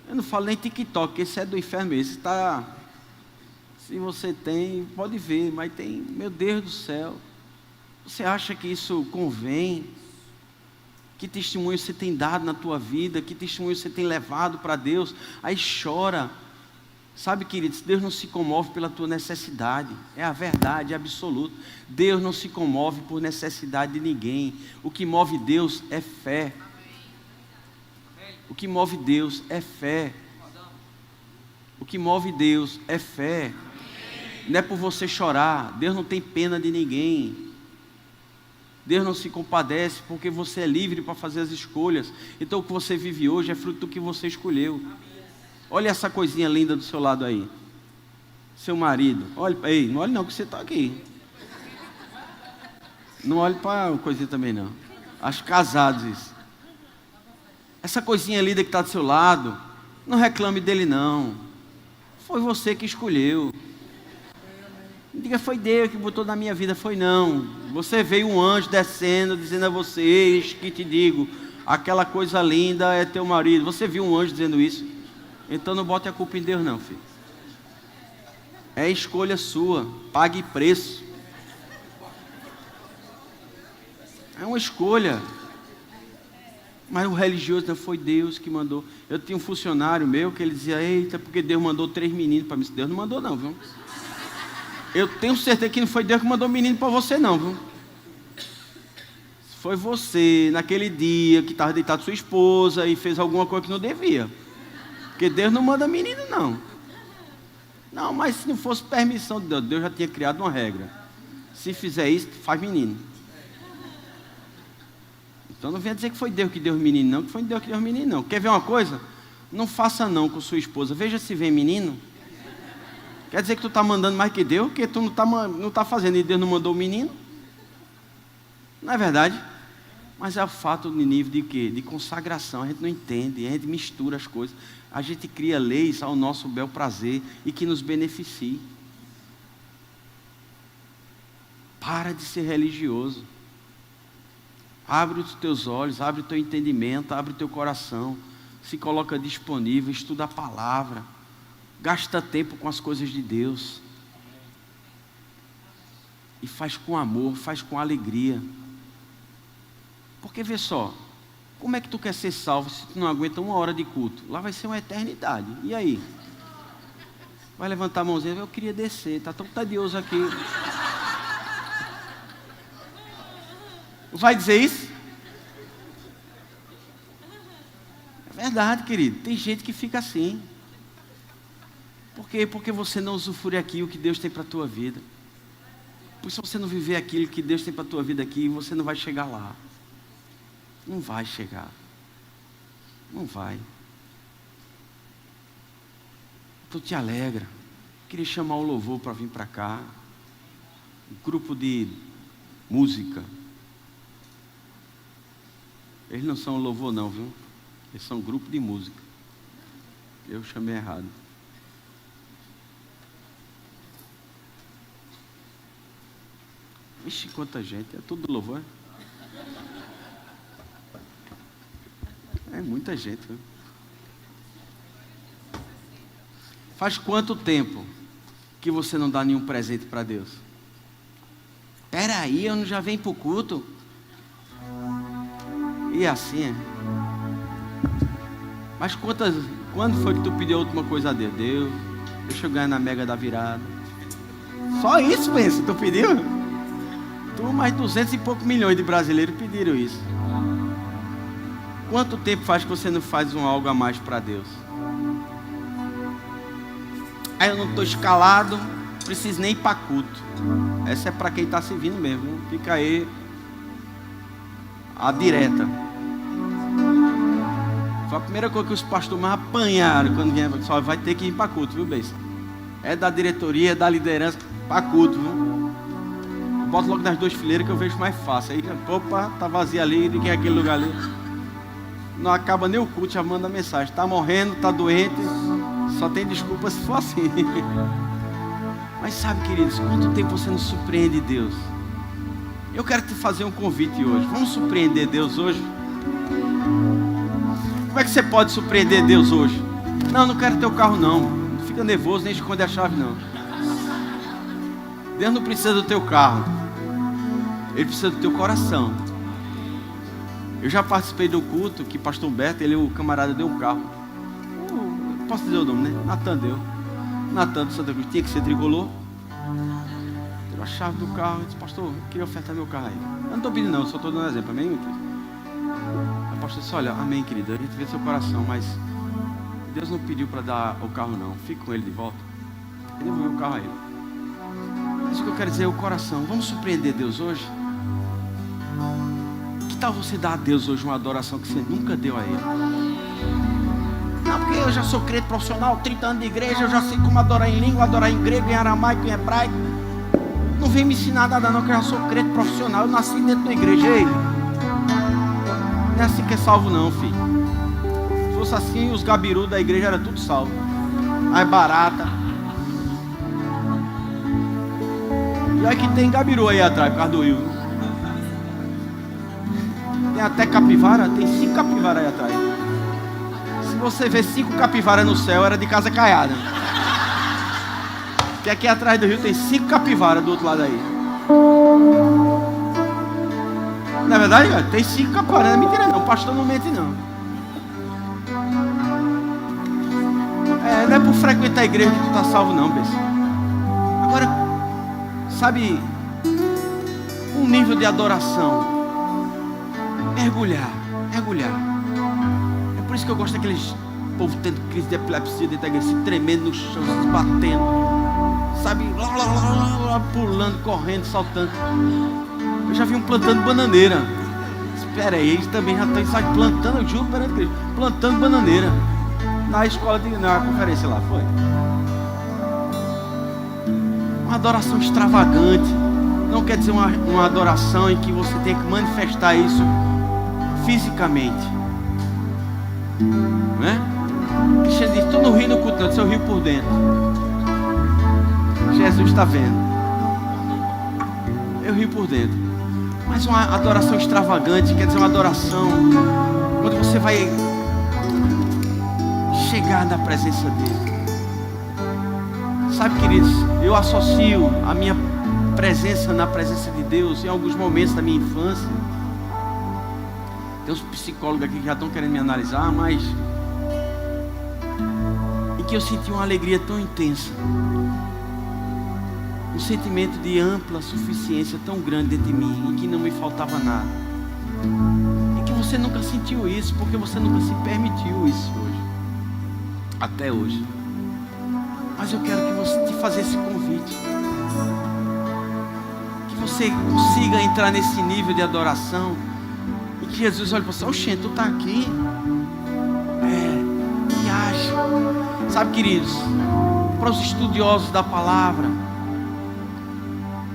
Eu não falo nem TikTok, porque esse é do inferno mesmo. Está... Se você tem, pode ver, mas tem, meu Deus do céu. Você acha que isso convém? Que testemunho você tem dado na tua vida? Que testemunho você tem levado para Deus? Aí chora. Sabe, queridos, Deus não se comove pela tua necessidade. É a verdade absoluta. Deus não se comove por necessidade de ninguém. O que move Deus é fé. O que move Deus é fé. O que move Deus é fé. Não é por você chorar. Deus não tem pena de ninguém. Deus não se compadece porque você é livre para fazer as escolhas. Então o que você vive hoje é fruto do que você escolheu. Olha essa coisinha linda do seu lado aí. Seu marido. Olha, ei, não olhe não que você está aqui. Não olhe para a coisinha também não. Acho casados isso. Essa coisinha linda que está do seu lado, não reclame dele não. Foi você que escolheu. Não diga, foi Deus que botou na minha vida. Foi não. Você veio um anjo descendo, dizendo a você, eis que te digo, aquela coisa linda é teu marido. Você viu um anjo dizendo isso? Então não bote a culpa em Deus não, filho. É escolha sua. Pague preço. É uma escolha. Mas o religioso não foi Deus que mandou. Eu tinha um funcionário meu que ele dizia, eita, porque Deus mandou 3 meninos para mim. Deus não mandou não, viu? Eu tenho certeza que não foi Deus que mandou menino para você não, viu? Foi você, naquele dia que estava deitado com sua esposa e fez alguma coisa que não devia. Porque Deus não manda menino não. Não, mas se não fosse permissão de Deus, Deus já tinha criado uma regra. Se fizer isso, faz menino. Então não venha dizer que foi Deus que deu os meninos não, que foi Deus que deu os meninos não. Quer ver uma coisa? Não faça não com sua esposa. Veja se vem menino. Quer dizer que tu está mandando mais que Deus, porque tu não está fazendo e Deus não mandou o menino? Não é verdade? Mas é o fato de nível de quê? De consagração. A gente não entende, a gente mistura as coisas. A gente cria leis ao nosso bel prazer e que nos beneficie. Para de ser religioso. Abre os teus olhos, abre o teu entendimento, abre o teu coração. Se coloca disponível, estuda a palavra. Gasta tempo com as coisas de Deus. E faz com amor, faz com alegria. Porque vê só, como é que tu quer ser salvo se tu não aguenta 1 hora de culto? Lá vai ser uma eternidade. E aí? Vai levantar a mãozinha, eu queria descer, está tão tedioso aqui. Vai dizer isso? É verdade, querido. Tem gente que fica assim. Por quê? Porque você não usufrui aqui o que Deus tem para a tua vida. Porque se você não viver aquilo que Deus tem para a tua vida aqui, você não vai chegar lá. Não vai chegar. Não vai. Então te alegra. Queria chamar o louvor para vir para cá. Um grupo de música. Eles não são louvor não, viu? Eles são um grupo de música. Eu chamei errado. Ixi, quanta gente. É tudo louvor. É muita gente, viu? Faz quanto tempo que você não dá nenhum presente para Deus? Peraí, eu não já venho para o culto? E assim é. Mas quando foi que tu pediu a última coisa a Deus? Deus, deixa eu ganhar na mega da virada. Só isso, pensa, tu pediu? Tu, mais 200 e poucos milhões de brasileiros pediram isso. Quanto tempo faz que você não faz algo a mais para Deus? Aí eu não estou escalado, não preciso nem ir para culto. Essa é para quem está servindo mesmo. Fica aí a direta. Foi a primeira coisa que os pastores mais apanharam quando vieram. Só vai ter que ir para culto, viu, beijo? É da diretoria, é da liderança, para culto, viu? Eu boto logo nas 2 fileiras que eu vejo mais fácil. Aí, opa, tá vazio ali, de quem é aquele lugar ali? Não acaba nem o culto, já manda mensagem. Está morrendo, está doente, só tem desculpa se for assim. Mas sabe, queridos, quanto tempo você não surpreende Deus? Eu quero te fazer um convite hoje. Vamos surpreender Deus hoje? Como é que você pode surpreender Deus hoje? Não quero teu carro não. Não fica nervoso, nem esconde a chave não. Deus não precisa do teu carro. Ele precisa do teu coração. Eu já participei do culto que pastor Humberto, o camarada deu um carro. Posso dizer o nome, né? Natan deu. Natan do Santa Cruz, tinha que ser tricolor. Deu a chave do carro e disse, pastor, eu queria ofertar meu carro aí. Eu não estou pedindo não, eu só estou dando exemplo, amém, meu querido? Aí o pastor disse, olha, amém, querido, a gente vê seu coração, mas Deus não pediu para dar o carro não, fique com ele de volta. Ele devolveu o carro a ele. Isso que eu quero dizer é o coração. Vamos surpreender Deus hoje? Que tal você dar a Deus hoje uma adoração que você nunca deu a Ele? Não, porque eu já sou crente profissional, 30 anos de igreja, eu já sei como adorar em língua, adorar em grego, em aramaico, em hebraico. Não vem me ensinar nada não, que eu já sou crente profissional, eu nasci dentro da igreja. Ei, não é assim que é salvo não, filho. Se fosse assim, os gabirus da igreja eram tudo salvo. As barata. E olha que tem gabiru aí atrás, por causa do rio. Tem até capivara, tem 5 capivaras aí atrás. Se você vê 5 capivaras no céu, era de casa caiada. Porque aqui atrás do rio tem 5 capivaras do outro lado aí. Não é verdade, cara? Tem 5 capivaras, não é mentira não, o pastor não mente não. Não é por frequentar a igreja que tu tá salvo não, pessoal. Agora, sabe, um nível de adoração. Mergulhar. É por isso que eu gosto daqueles povo tendo crise de epilepsia dentro da igreja, se tremendo no chão, se batendo, sabe, pulando, correndo, saltando. Eu já vi um plantando bananeira. Espera aí, eles também já estão plantando, eu juro perante a igreja, plantando bananeira na escola, na conferência lá, foi. Uma adoração extravagante. Não quer dizer uma adoração em que você tem que manifestar isso fisicamente, né? Cristiano diz, estou no rio no culto, não, eu rio por dentro. Jesus está vendo. Eu rio por dentro. Mas uma adoração extravagante quer dizer uma adoração onde você vai chegar na presença dele. Sabe, queridos, eu associo a minha presença na presença de Deus em alguns momentos da minha infância. Tem uns psicólogos aqui que já estão querendo me analisar, mas em que eu senti uma alegria tão intensa, um sentimento de ampla suficiência tão grande dentro de mim, em que não me faltava nada. E que você nunca sentiu isso, porque você nunca se permitiu isso hoje, até hoje. Mas eu quero que você te faça esse convite, que você consiga entrar nesse nível de adoração, e que Jesus olhe para você, oxente, tu está aqui? Que acha? Sabe, queridos, para os estudiosos da palavra,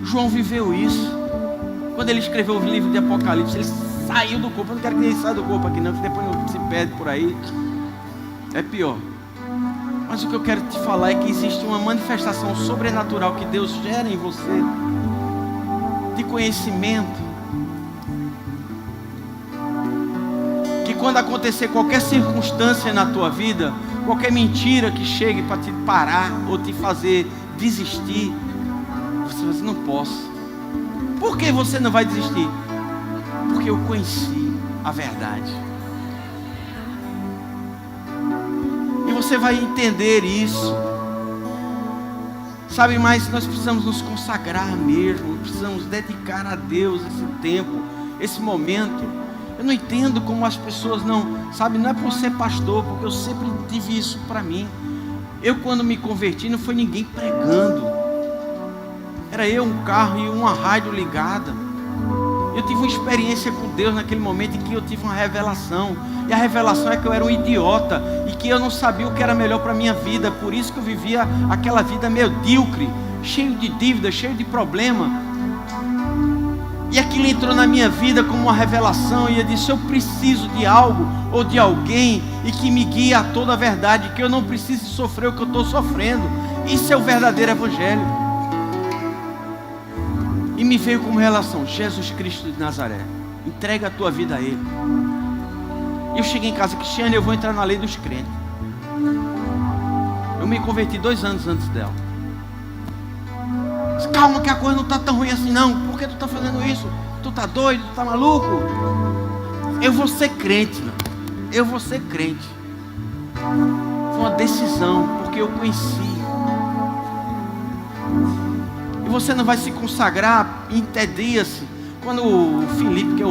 João viveu isso. Quando ele escreveu o livro de Apocalipse, ele saiu do corpo. Eu não quero que ninguém saia do corpo aqui não, que depois se perde por aí. É pior. Mas o que eu quero te falar é que existe uma manifestação sobrenatural que Deus gera em você, de conhecimento, que quando acontecer qualquer circunstância na tua vida, qualquer mentira que chegue para te parar ou te fazer desistir, você vai dizer, não posso. Por que você não vai desistir? Porque eu conheci a verdade. E você vai entender isso. Sabe, mas nós precisamos nos consagrar mesmo. Precisamos dedicar a Deus esse tempo, esse momento. Eu não entendo como as pessoas não, sabe, não é por ser pastor, porque eu sempre tive isso para mim. Eu, quando me converti, não foi ninguém pregando. Era eu, um carro e uma rádio ligada. Eu tive uma experiência com Deus naquele momento em que eu tive uma revelação. E a revelação é que eu era um idiota e que eu não sabia o que era melhor para a minha vida. Por isso que eu vivia aquela vida medíocre, cheio de dívidas, cheio de problema. E aquilo entrou na minha vida como uma revelação. E eu disse, eu preciso de algo ou de alguém e que me guie a toda a verdade, que eu não preciso sofrer o que eu estou sofrendo. Isso é o verdadeiro evangelho. E me veio como relação, Jesus Cristo de Nazaré, entrega a tua vida a Ele. E eu cheguei em casa, Cristiane, eu vou entrar na lei dos crentes. Eu me converti 2 anos antes dela. Disse, calma que a coisa não está tão ruim assim não. Por que tu está fazendo isso? Tu está doido? Tu está maluco? Eu vou ser crente, meu. Eu vou ser crente. Foi uma decisão, porque eu conheci. E você não vai se consagrar, entedia-se. Quando o Felipe, que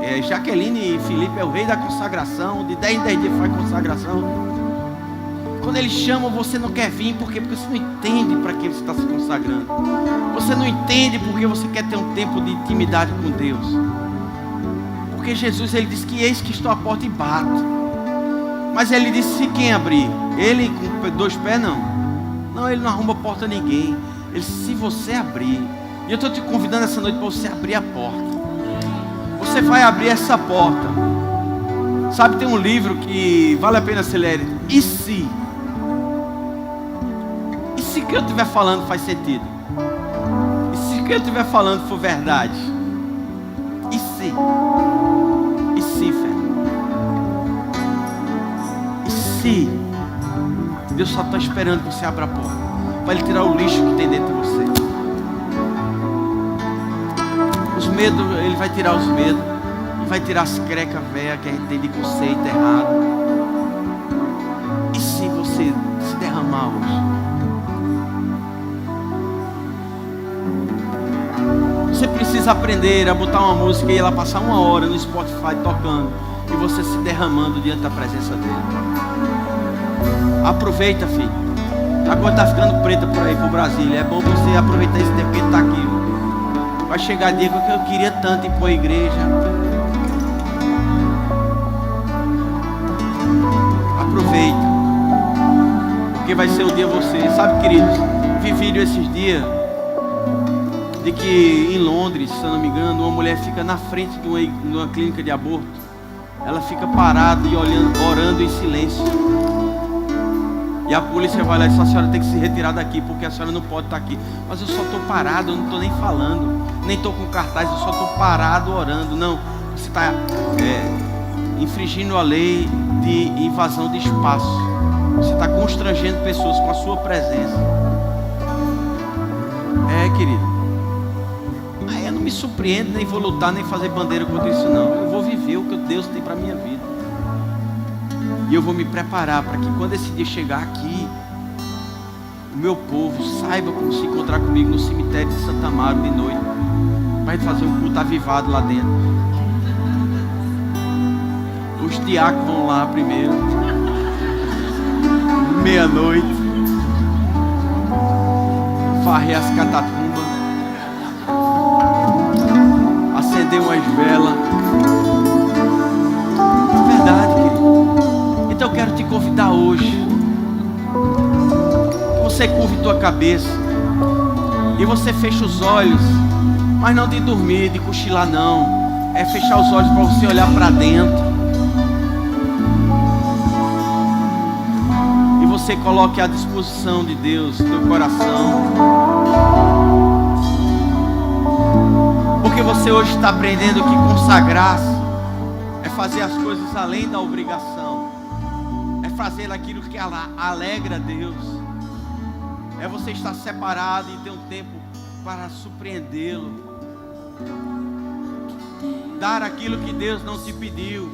é Jaqueline e Felipe é o rei da consagração, de 10 em 10 dias faz consagração. Quando eles chamam, você não quer vir, porque você não entende para que você está se consagrando. Você não entende porque você quer ter um tempo de intimidade com Deus. Porque Jesus, ele disse que eis que estou à porta e bato. Mas ele disse, se quem abrir? Ele com 2 pés não. Não, ele não arruma porta a ninguém. Ele disse, se você abrir. E eu estou te convidando essa noite para você abrir a porta. Você vai abrir essa porta. Sabe, tem um livro que vale a pena ser lido. E se? E se o que eu estiver falando faz sentido? E se o que eu estiver falando for verdade? E se? E se, fé? E se? Deus só está esperando que você abra a porta para Ele tirar o lixo que tem dentro de você. Os medos, Ele vai tirar os medos. E vai tirar as crecas velhas que a gente tem de conceito errado. E se você se derramar hoje? Você precisa aprender a botar uma música e ela passar 1 hora no Spotify tocando. E você se derramando diante da presença dele. Aproveita, filho. A coisa está ficando preta por aí, por Brasília. É bom você aproveitar esse tempo que ele está aqui. Vai chegar dia que eu queria tanto ir para a igreja. Aproveita. Porque vai ser o dia você. Sabe, queridos, vi vídeo esses dias de que em Londres, se eu não me engano, uma mulher fica na frente de uma clínica de aborto. Ela fica parada e orando em silêncio. E a polícia vai lá e diz, a senhora tem que se retirar daqui, porque a senhora não pode estar aqui. Mas eu só estou parado, eu não estou nem falando, nem estou com cartaz, eu só estou parado orando. Não, você está infringindo a lei de invasão de espaço. Você está constrangendo pessoas com a sua presença. Querido. Aí eu não me surpreendo, nem vou lutar, nem fazer bandeira contra isso não. Eu vou viver o que Deus tem para a minha vida. E eu vou me preparar para que quando esse dia chegar aqui, o meu povo saiba como se encontrar comigo no cemitério de Santa Amaro de noite. Para fazer um culto avivado lá dentro. Os diáconos vão lá primeiro. Meia-noite. Varrer as catacumbas. Acender umas velas. É verdade, querido. Então eu quero te convidar hoje. Que você curve tua cabeça. E você fecha os olhos. Mas não de dormir, de cochilar não. É fechar os olhos para você olhar para dentro. E você coloque à disposição de Deus teu coração. Porque você hoje está aprendendo que consagrar-se é fazer as coisas além da obrigação. É fazer aquilo que alegra a Deus. É você estar separado e ter um tempo para surpreendê-lo. Dar aquilo que Deus não te pediu.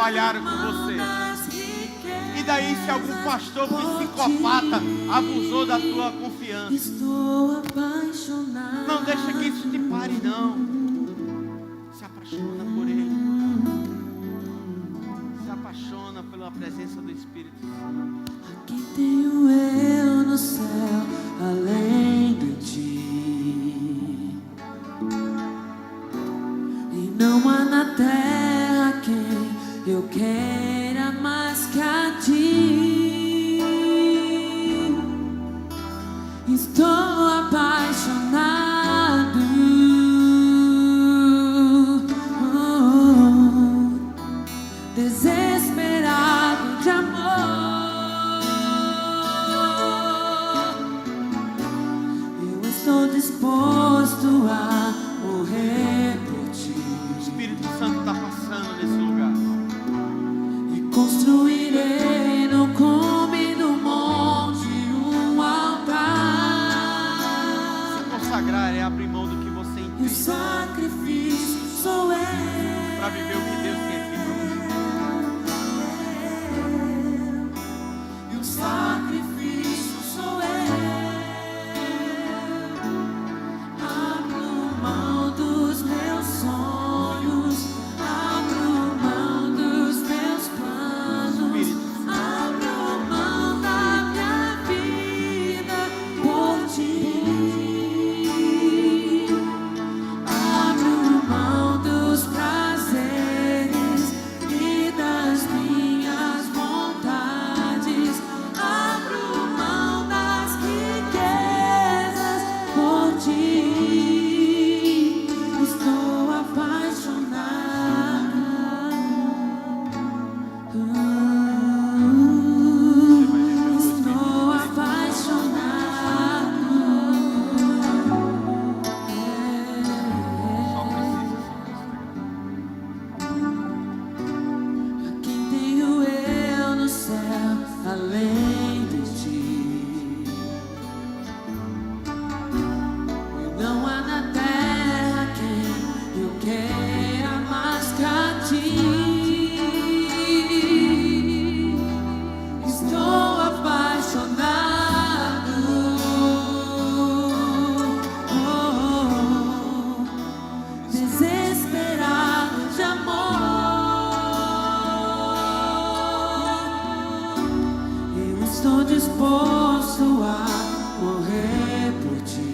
falharam com você? E daí se algum pastor psicopata abusou da tua confiança? Não deixa que isso te pare, não. Se apaixona por ele. Se apaixona pela presença do Espírito Santo. Aqui tenho eu no céu, além de ti. E não há na terra quem eu queira mais que a ti. Estou apaixonado, desesperado de amor. Eu estou disposto a morrer por ti. O Espírito Santo está passando nesse lugar. E construirei no cume do monte um altar. Se consagrar é abrir mão do que você E o entende sacrifício sou eu. para viver o que Deus tem aqui para você. E o sacrifício sou eu. Abro mão dos meus sonhos, abro mão dos meus planos, abro mão da minha vida por ti. Abro mão dos prazeres e das minhas vontades. Abro mão das riquezas por ti. Estou apaixonado. Estou apaixonado. Só precisa se consagrar. Aqui tenho eu no céu, além de ti. E não há na terra quem eu queira mais que a ti. Estou apaixonado, desesperado de amor. Eu estou disposto a morrer por ti.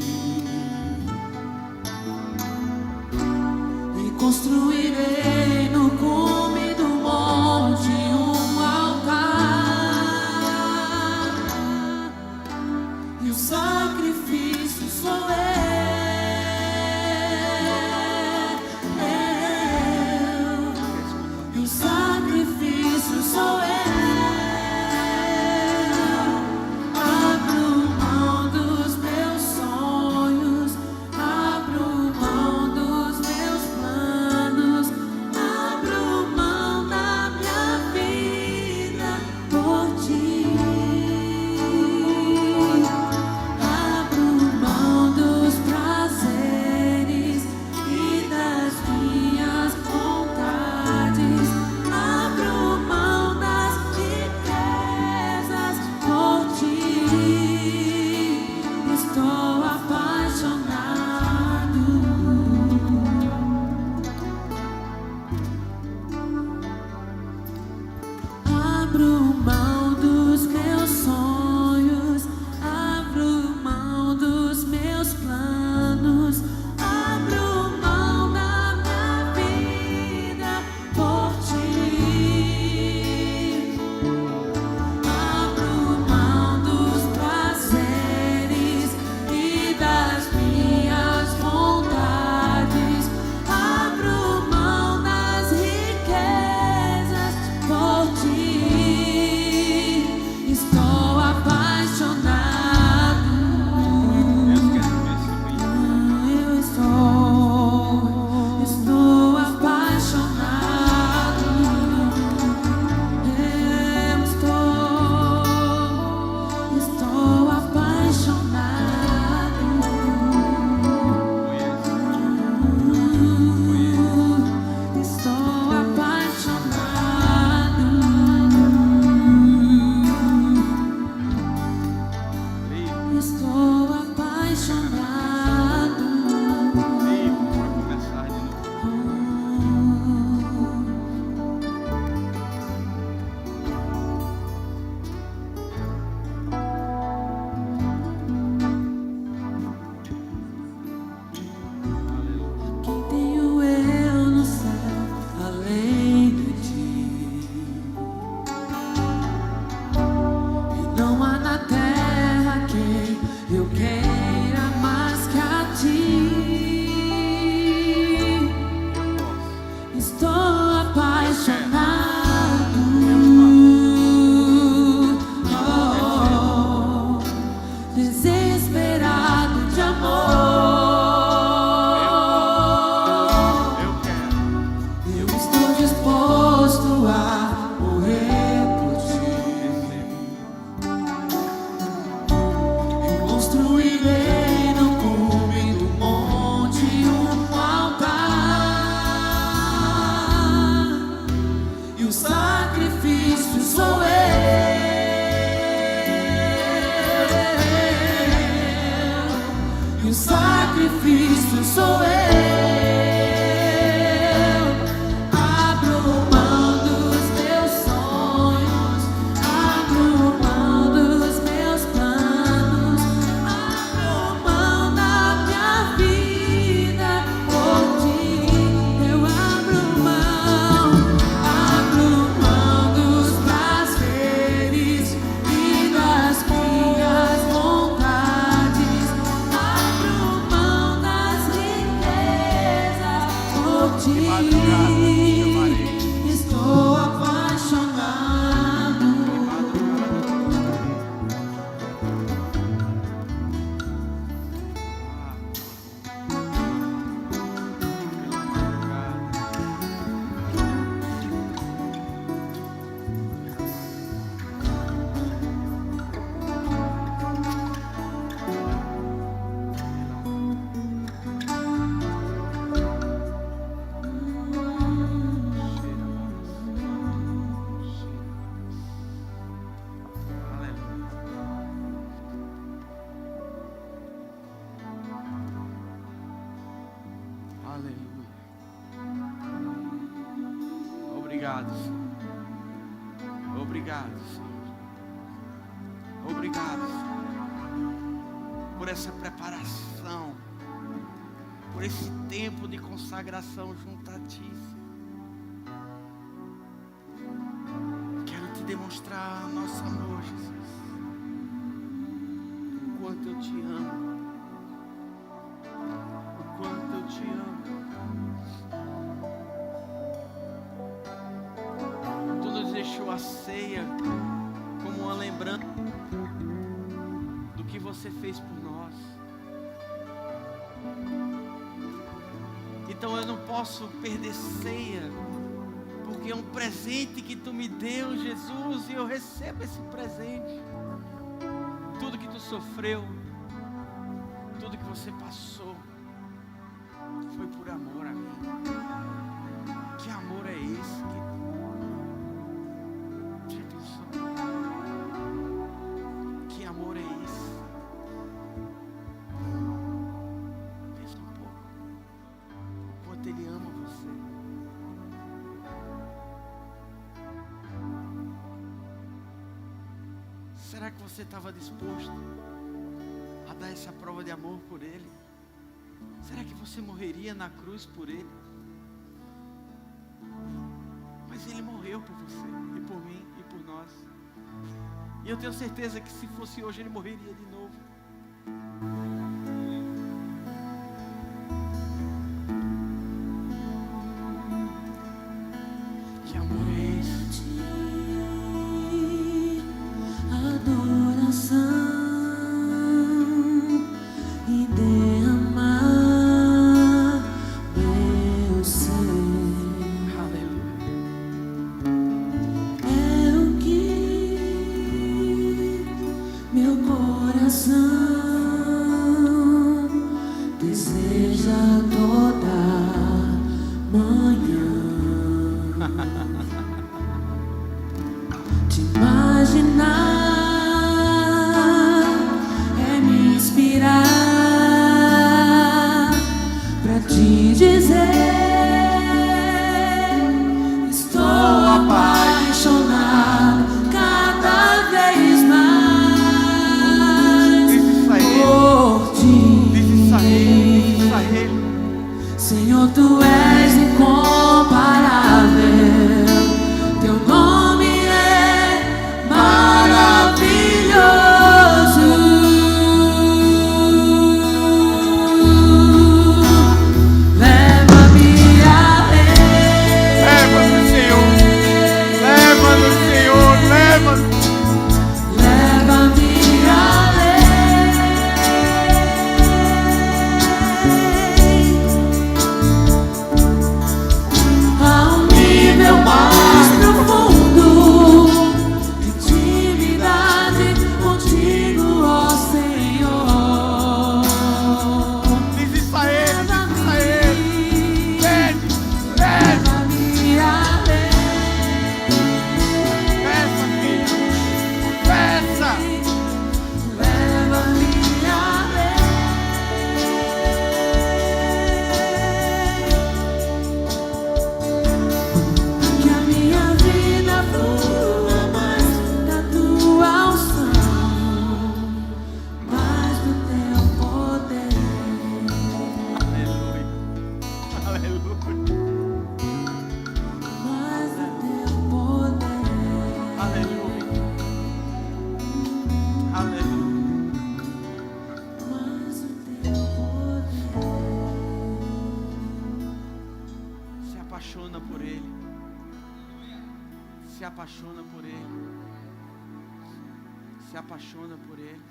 E construirei no cume do monte um altar. E o sacrifício sou eu. E o sacrifício sou eu. Abro mão dos meus sonhos, abro mão dos meus planos, apaixonado. Vivo para começar de novo. Quem tenho eu no céu, além de ti? E não há na terra quem eu queira mais que a ti. Estou apaixonado, desesperado de amor. Eu estou disposto a morrer por ti. Eu construirei no cume do monte um altar, e o sacrifício sou eu. E o sacrifício sou eu. Abro mão dos meus sonhos, abro mão dos meus planos, abro mão da minha vida por ti. Eu abro mão dos prazeres e das minhas vontades, abro mão das riquezas por ti. Estou apaixonado. Aleluia. Obrigado, Senhor. Obrigado, Senhor. Obrigado, Senhor, por essa preparação, por esse tempo de consagração junto a Ti, Senhor. Quero Te demonstrar nosso amor, Jesus. O quanto eu Te amo. O quanto eu Te amo. Tu nos deixou a ceia como uma lembrança do que Você fez por nós. Então eu não posso perder ceia, porque é um presente que Tu me deu, Jesus, e eu recebo esse presente. Tudo que Tu sofreu, tudo que Você passou, foi por amor a mim. Que amor é esse, querido? Já pensou? Que amor é esse? Pensa um pouco. O quanto Ele ama você. Será que você estava disposto a dar essa prova de amor por Ele? Será que você morreria na cruz por Ele? Mas Ele morreu por você, e por mim, e por nós. E eu tenho certeza que se fosse hoje, Ele morreria de novo. Que amor é esse? Adoração e derramar meu ser. Aleluia. É o que meu coração Senhor, tu és incomparável, teu nome é maravilhoso. Leva-me além. Leva-nos, Senhor. Leva-nos, Senhor. Leva-nos. Leva-me além, ao nível mais profundo, intimidade contigo, ó Senhor. Diz isso a Ele, diz isso a Ele. Pede, pede. Leva-me além, Peça, filho. Peça. leva-me além. Que a minha vida flua mais da tua unção, mais do teu poder, Aleluia. Aleluia. mais do teu poder. Aleluia. Aleluia. Mais do teu poder. Se apaixona por Ele. Se apaixona por Ele. Se apaixona por Ele.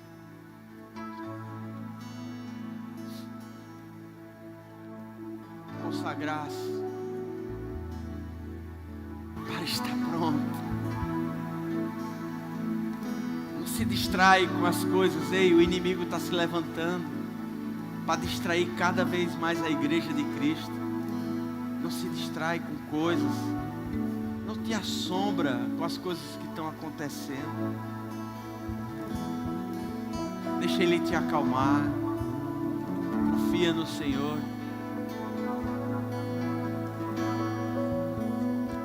Consagrar-se para estar pronto. Não se distrai com as coisas. Ei, o inimigo está se levantando para distrair cada vez mais a igreja de Cristo. Não se distrai com coisas. Não te assombra com as coisas que estão acontecendo. Deixa Ele te acalmar. Confia no Senhor.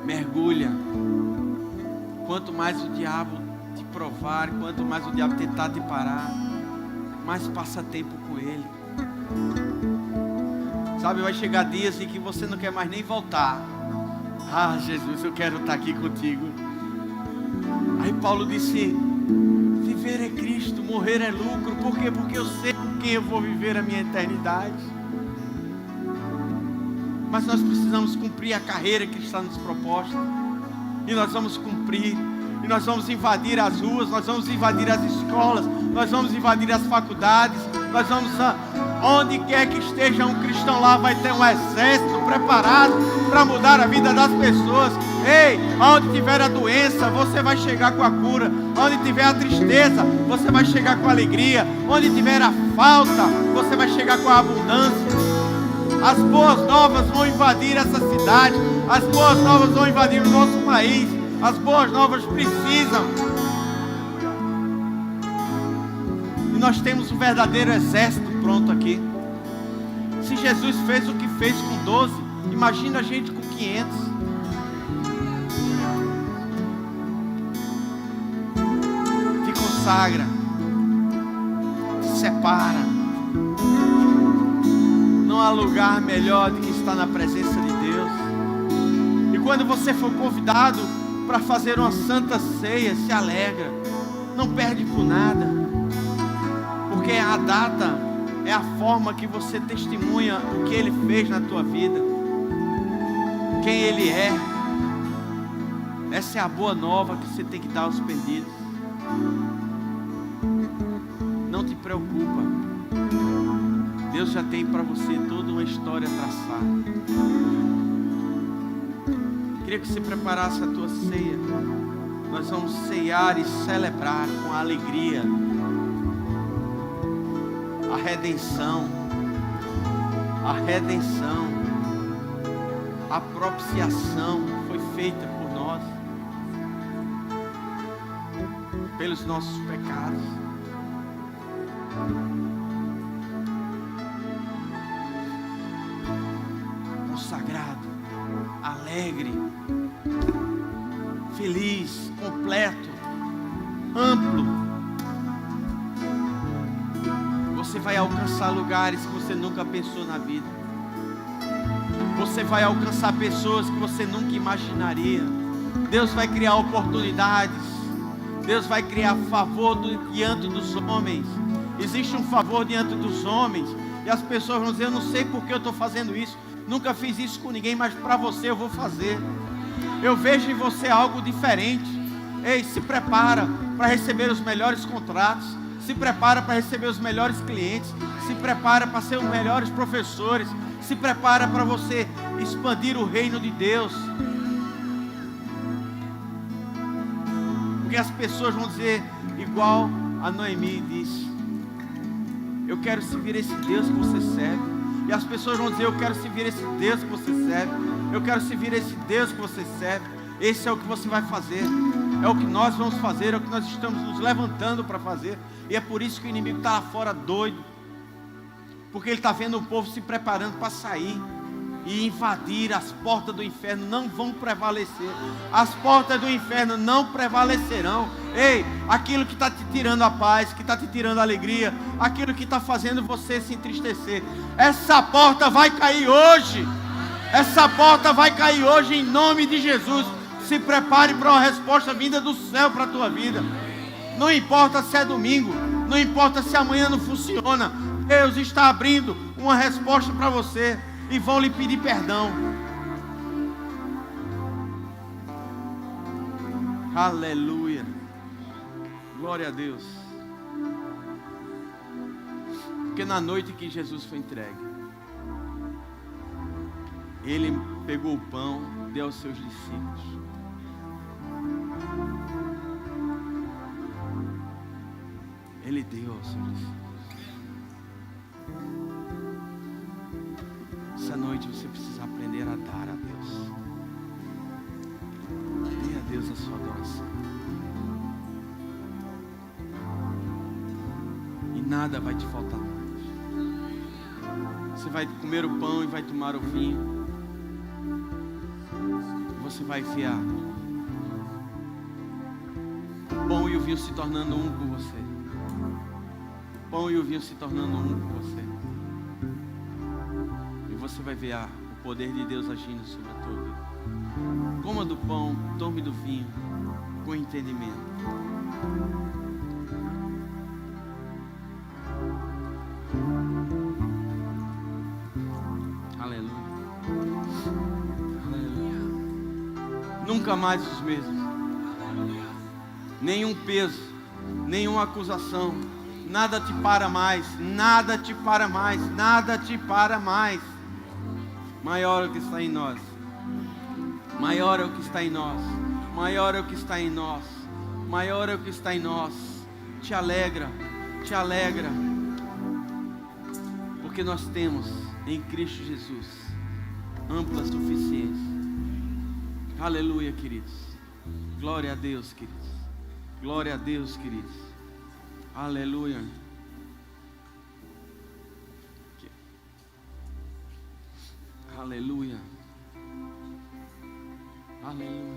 Mergulha. Quanto mais o diabo te provar, quanto mais o diabo tentar te parar, mais passa tempo com Ele. Sabe, vai chegar dias em que você não quer mais nem voltar. Ah, Jesus, eu quero estar aqui contigo. Aí Paulo disse: viver é Cristo, morrer é lucro. Por quê? Porque eu sei com quem eu vou viver a minha eternidade. Mas nós precisamos cumprir a carreira que está nos proposta. E nós vamos cumprir. E nós vamos invadir as ruas, nós vamos invadir as escolas, nós vamos invadir as faculdades, nós vamos... Onde quer que esteja um cristão, lá vai ter um exército preparado para mudar a vida das pessoas. Ei, onde tiver a doença, você vai chegar com a cura. Onde tiver a tristeza, você vai chegar com a alegria. Onde tiver a falta, você vai chegar com a abundância. As boas novas vão invadir essa cidade. As boas novas vão invadir o nosso país. As boas novas precisam. E nós temos um verdadeiro exército pronto aqui. Se Jesus fez o que fez com 12, imagina a gente com 500. Te consagra, te separa. Não há lugar melhor do que estar na presença de Deus. E quando você for convidado para fazer uma santa ceia, se alegra, não perde por nada, porque a data é a forma que você testemunha o que Ele fez na tua vida, quem Ele é. Essa é a boa nova que você tem que dar aos perdidos. Não te preocupa, Deus já tem para você toda uma história traçada. Queria que você preparasse a tua ceia. Nós vamos ceiar e celebrar com alegria a redenção, a propiciação foi feita por nós, pelos nossos pecados. Consagrado, alegre, feliz, completo, amplo. Você vai alcançar lugares que você nunca pensou na vida. Você vai alcançar pessoas que você nunca imaginaria. Deus vai criar oportunidades. Deus vai criar favor diante dos homens. Existe um favor diante dos homens. E as pessoas vão dizer: eu não sei por que eu estou fazendo isso. Nunca fiz isso com ninguém, mas para você eu vou fazer. Eu vejo em você algo diferente. Ei, se prepara para receber os melhores contratos. Se prepara para receber os melhores clientes. Se prepara para ser os melhores professores. Se prepara para você expandir o reino de Deus. Porque as pessoas vão dizer, igual a Noemi disse: eu quero servir esse Deus que você serve. E as pessoas vão dizer: eu quero servir esse Deus que você serve. Eu quero servir esse Deus que você serve. Esse é o que você vai fazer. É o que nós vamos fazer. É o que nós estamos nos levantando para fazer. E é por isso que o inimigo está lá fora doido. Porque ele está vendo o povo se preparando para sair e invadir as portas do inferno. Não vão prevalecer. As portas do inferno não prevalecerão. Ei, aquilo que está te tirando a paz, que está te tirando a alegria, aquilo que está fazendo você se entristecer, essa porta vai cair hoje. Essa porta vai cair hoje em nome de Jesus. Se prepare para uma resposta vinda do céu para a tua vida. Não importa se é domingo, não importa se amanhã não funciona. Deus está abrindo uma resposta para você. E vão lhe pedir perdão. Aleluia. Glória a Deus. Porque na noite que Jesus foi entregue, Ele pegou o pão, deu aos seus discípulos. Ele deu aos seus discípulos. Essa noite você precisa aprender a dar a Deus. Dê a Deus a sua adoração. E nada vai te faltar mais. Você vai comer o pão e vai tomar o vinho. Você vai enfiar o pão e o vinho se tornando um com você. O pão e o vinho se tornando um com você. Você vai ver o poder de Deus agindo sobre a tua vida. Coma do pão, tome do vinho, com entendimento. Aleluia. Aleluia. Nunca mais os mesmos. Nenhum peso, nenhuma acusação. Nada te para mais, nada te para mais, nada te para mais. Maior é o que está em nós. Maior é o que está em nós. Maior é o que está em nós. Maior é o que está em nós. Te alegra. Te alegra. Porque nós temos em Cristo Jesus ampla suficiência. Aleluia, queridos. Glória a Deus, queridos. Glória a Deus, queridos. Aleluia. Aleluia. Aleluia.